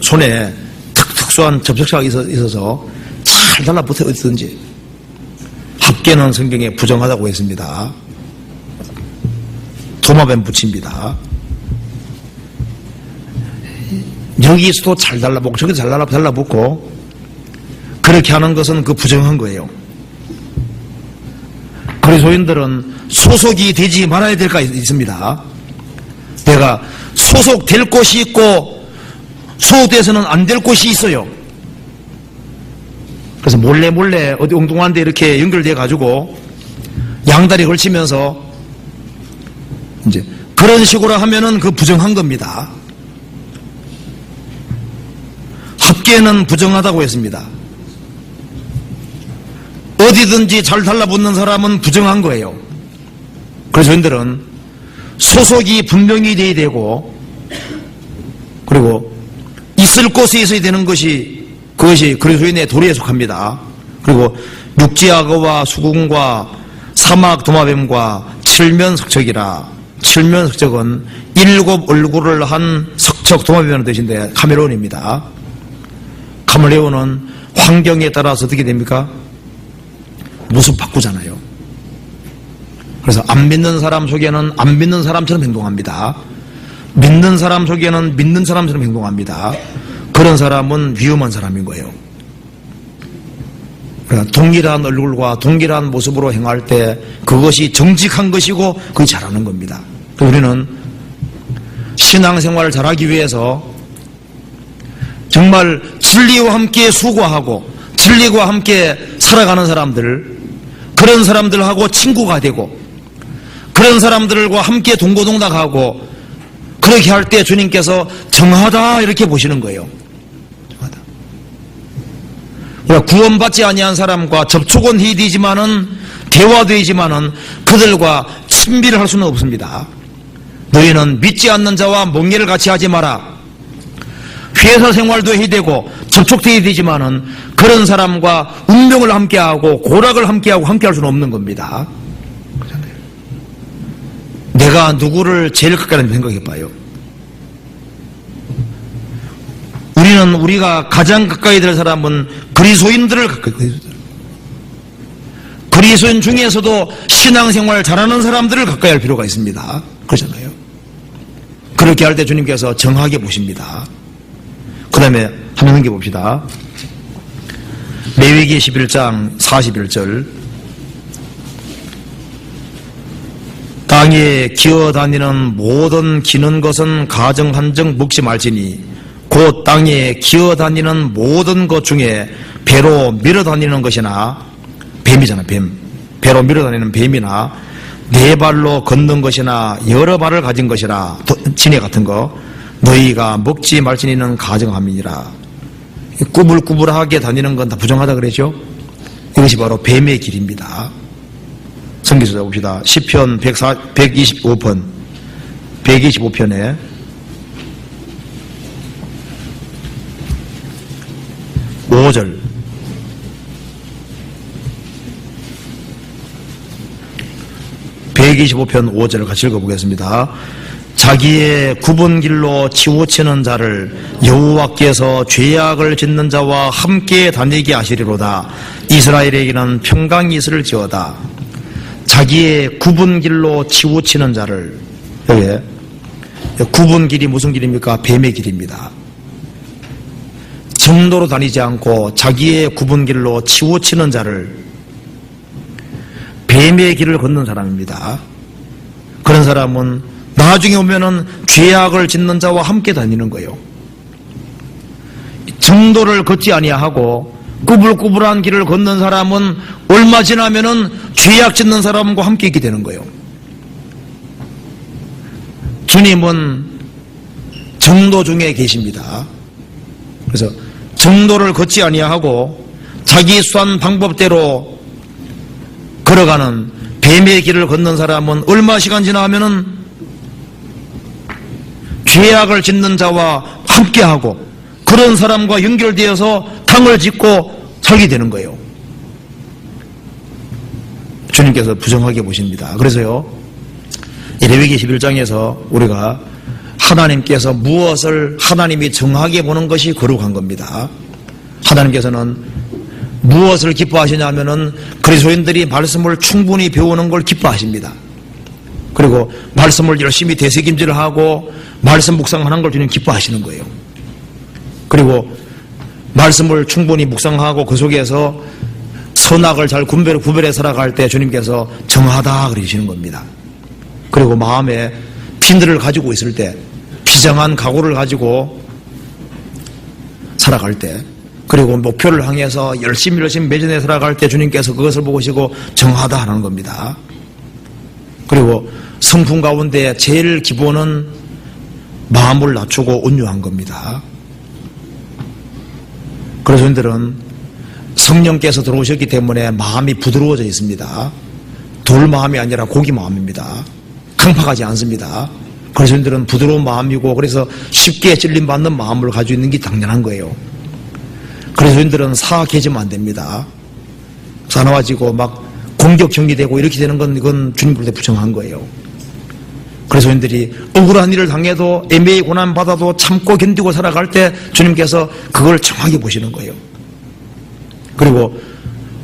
손에 특수한 접촉사가 있어서 잘 달라붙어 어디든지. 합계는 성경에 부정하다고 했습니다. 도마뱀 붙입니다. 여기서도 잘 달라붙고 저기도 잘 달라붙고 그렇게 하는 것은 그 부정한 거예요. 그리스도인들은 소속이 되지 말아야 될 가 있습니다. 내가 소속될 곳이 있고 소득돼서는 안 될 곳이 있어요. 그래서 몰래 어디 엉뚱한 데 이렇게 연결돼 가지고 양다리 걸치면서 이제 그런 식으로 하면은 그 부정한 겁니다. 합계는 부정하다고 했습니다. 어디든지 잘 달라붙는 사람은 부정한 거예요. 그래서 저희들은 소속이 분명히 돼야 되고, 그리고 있을 곳에 있어야 되는 그것이 그리스도인의 도리에 속합니다. 그리고 육지악어와 수궁과 사막 도마뱀과 칠면석척이라. 칠면석척은 7 얼굴을 한 석척 도마뱀이라는 뜻인데 카멜레온입니다. 카멜레온은 환경에 따라서 어떻게 됩니까? 모습 바꾸잖아요. 그래서 안 믿는 사람 속에는 안 믿는 사람처럼 행동합니다. 믿는 사람 속에는 믿는 사람처럼 행동합니다. 그런 사람은 위험한 사람인 거예요. 그러니까 동일한 얼굴과 동일한 모습으로 행할 때 그것이 정직한 것이고 그게 잘하는 겁니다. 우리는 신앙생활을 잘하기 위해서 정말 진리와 함께 수고하고 진리와 함께 살아가는 사람들, 그런 사람들하고 친구가 되고 그런 사람들과 함께 동고동락하고 그렇게 할 때 주님께서 정하다 이렇게 보시는 거예요. 정하다. 그러니까 구원받지 아니한 사람과 접촉은 해야 되지만은 대화되지만은 그들과 친밀을 할 수는 없습니다. 너희는 믿지 않는 자와 멍에를 같이 하지 마라. 회사 생활도 해야 되고 접촉도 해야 되지만은 그런 사람과 운명을 함께하고 고락을 함께하고 함께할 수는 없는 겁니다. 그렇잖아요. 내가 누구를 제일 가까이 생각해 봐요. 우리가 가장 가까이 될 사람은 그리스도인들을 가까이 그리스도인 중에서도 신앙생활 잘하는 사람들을 가까이 할 필요가 있습니다. 그렇잖아요. 그렇게 할 때 주님께서 정하게 보십니다. 그 다음에 한번 넘겨봅시다. 레위기 11장 41절. 땅에 기어다니는 모든 기는 것은 가정 한정 먹지 말지니 곧 땅에 기어다니는 모든 것 중에 배로 밀어다니는 것이나 뱀이잖아, 뱀. 배로 밀어다니는 뱀이나 네 발로 걷는 것이나 여러 발을 가진 것이라 지네 같은 거 너희가 먹지 말지니는 가정함이니라. 꾸불꾸불하게 다니는 건 다 부정하다 그랬죠. 이것이 바로 뱀의 길입니다. 성경에서 봅시다. 시편 125편 125편에 5절. (125편) 5절을 같이 읽어보겠습니다. 자기의 굽은 길로 치우치는 자를 여호와께서 죄악을 짓는 자와 함께 다니게 하시리로다. 이스라엘에게는 평강이 있을지어다. 자기의 굽은 길로 치우치는 자를, 여기 굽은 길이 무슨 길입니까? 뱀의 길입니다. 정도로 다니지 않고 자기의 굽은 길로 치우치는 자를, 뱀의 길을 걷는 사람입니다. 그런 사람은 나중에 오면은 죄악을 짓는 자와 함께 다니는 거예요. 정도를 걷지 아니하고 꾸불꾸불한 길을 걷는 사람은 얼마 지나면은 죄악 짓는 사람과 함께 있게 되는 거예요. 주님은 정도 중에 계십니다. 그래서 정도를 걷지 아니하고 자기 수한 방법대로 걸어가는 뱀의 길을 걷는 사람은 얼마 시간 지나면은 죄악을 짓는 자와 함께하고 그런 사람과 연결되어서 탕을 짓고 살게 되는 거예요. 주님께서 부정하게 보십니다. 그래서요, 레위기 11장에서 우리가 하나님께서 무엇을 하나님이 정하게 보는 것이 거룩한 겁니다. 하나님께서는 무엇을 기뻐하시냐면은 그리스도인들이 말씀을 충분히 배우는 걸 기뻐하십니다. 그리고 말씀을 열심히 되새김질을 하고 말씀 묵상하는 걸 주님 기뻐하시는 거예요. 그리고 말씀을 충분히 묵상하고 그 속에서 선악을 잘 구별해 살아갈 때 주님께서 정하다 그러시는 겁니다. 그리고 마음에 핀들을 가지고 있을 때 비장한 각오를 가지고 살아갈 때, 그리고 목표를 향해서 열심히 매진해 살아갈 때 주님께서 그것을 보시고 정하다 하는 겁니다. 그리고 성품 가운데 제일 기본은 마음을 낮추고 온유한 겁니다. 그래서 저희들은 성령께서 들어오셨기 때문에 마음이 부드러워져 있습니다. 돌 마음이 아니라 고기 마음입니다. 강팍하지 않습니다. 그래서 저희들은 부드러운 마음이고, 그래서 쉽게 찔림받는 마음을 가지고 있는 게 당연한 거예요. 그래서 저희들은 사개지면 안 됩니다. 사나워지고 막 공격형이 되고 이렇게 되는 건 이건 주님으로부터 부정한 거예요. 그래서 저희들이 억울한 일을 당해도 애매히 고난받아도 참고 견디고 살아갈 때 주님께서 그걸 정확히 보시는 거예요. 그리고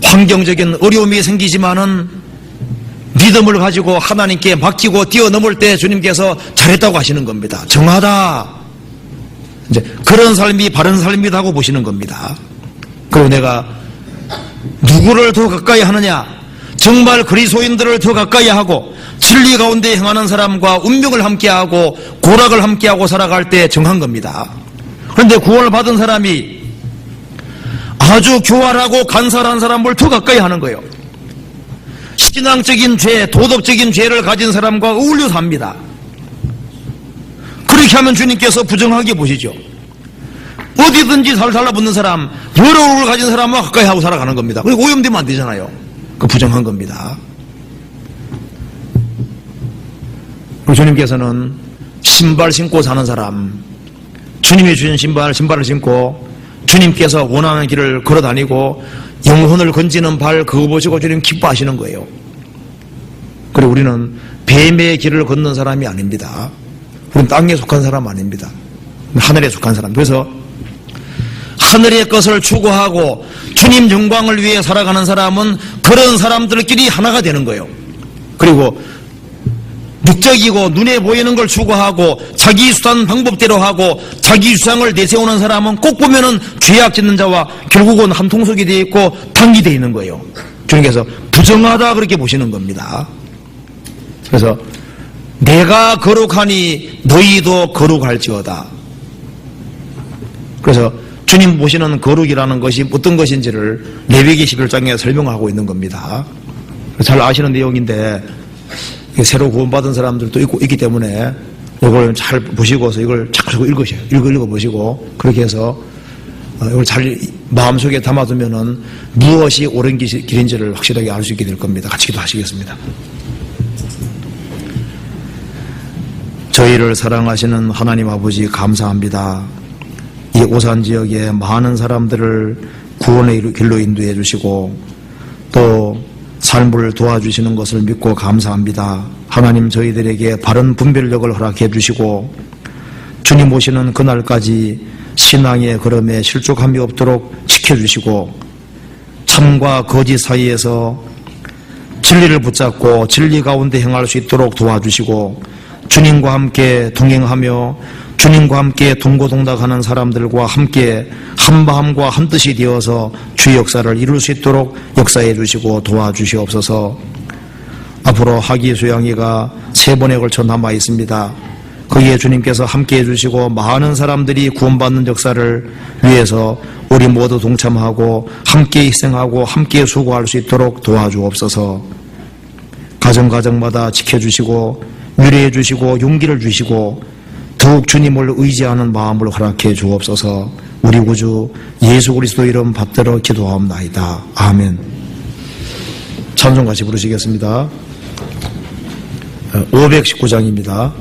환경적인 어려움이 생기지만은 믿음을 가지고 하나님께 맡기고 뛰어넘을 때 주님께서 잘했다고 하시는 겁니다. 정하다. 이제 그런 삶이 바른 삶이라고 보시는 겁니다. 그리고 내가 누구를 더 가까이 하느냐? 정말 그리스도인들을 더 가까이 하고 진리 가운데 행하는 사람과 운명을 함께하고 고락을 함께하고 살아갈 때 정한 겁니다. 그런데 구원을 받은 사람이 아주 교활하고 간사한 사람을 더 가까이 하는 거예요. 신앙적인 죄, 도덕적인 죄를 가진 사람과 어울려 삽니다. 그렇게 하면 주님께서 부정하게 보시죠. 어디든지 살 달라붙는 사람, 여러 얼굴을 가진 사람과 가까이 하고 살아가는 겁니다. 그리고 오염되면 안 되잖아요. 그 부정한 겁니다. 그리고 주님께서는 신발 신고 사는 사람, 주님이 주신 신발을 신고 주님께서 원하는 길을 걸어 다니고 영혼을 건지는 발, 그거 보시고 주님 기뻐하시는 거예요. 그리고 우리는 뱀의 길을 걷는 사람이 아닙니다. 우리는 땅에 속한 사람 아닙니다. 하늘에 속한 사람. 그래서 하늘의 것을 추구하고 주님 영광을 위해 살아가는 사람은 그런 사람들끼리 하나가 되는 거예요. 그리고 육적이고 눈에 보이는 걸 추구하고 자기 수단 방법대로 하고 자기 주장을 내세우는 사람은 꼭 보면은 죄악 짓는 자와 결국은 한 통속이 되어 있고 당이 되어 있는 거예요. 주님께서 부정하다 그렇게 보시는 겁니다. 그래서 내가 거룩하니 너희도 거룩할지어다. 그래서 주님 보시는 거룩이라는 것이 어떤 것인지를 레위기 11장에 설명하고 있는 겁니다. 잘 아시는 내용인데 새로 구원받은 사람들도 있기 때문에 이걸 잘 보시고서 이걸 자꾸 읽으셔요. 읽어보시고 그렇게 해서 이걸 잘 마음속에 담아두면은 무엇이 옳은 길인지를 확실하게 알 수 있게 될 겁니다. 같이 기도하시겠습니다. 저희를 사랑하시는 하나님 아버지 감사합니다. 이 오산 지역에 많은 사람들을 구원의 길로 인도해 주시고 또 삶을 도와주시는 것을 믿고 감사합니다. 하나님 저희들에게 바른 분별력을 허락해 주시고 주님 오시는 그날까지 신앙의 걸음에 실족함이 없도록 지켜주시고 참과 거짓 사이에서 진리를 붙잡고 진리 가운데 행할 수 있도록 도와주시고 주님과 함께 동행하며 주님과 함께 동고동락하는 사람들과 함께 한마음과 한뜻이 되어서 주의 역사를 이룰 수 있도록 역사해 주시고 도와주시옵소서. 앞으로 하기 수양회가 3번에 걸쳐 남아 있습니다. 거기에 주님께서 함께해 주시고 많은 사람들이 구원받는 역사를 위해서 우리 모두 동참하고 함께 희생하고 함께 수고할 수 있도록 도와주옵소서. 가정마다 지켜주시고 위로해 주시고 용기를 주시고 더욱 주님을 의지하는 마음을 허락해 주옵소서. 우리 구주 예수 그리스도 이름 받들어 기도하옵나이다. 아멘. 찬송 같이 부르시겠습니다. 519장입니다.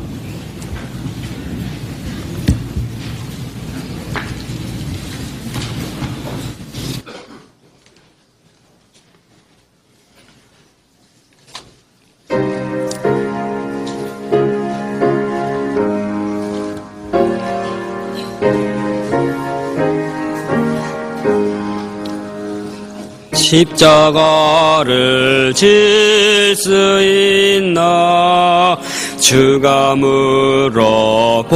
십자가를 질 수 있나 주가 물어보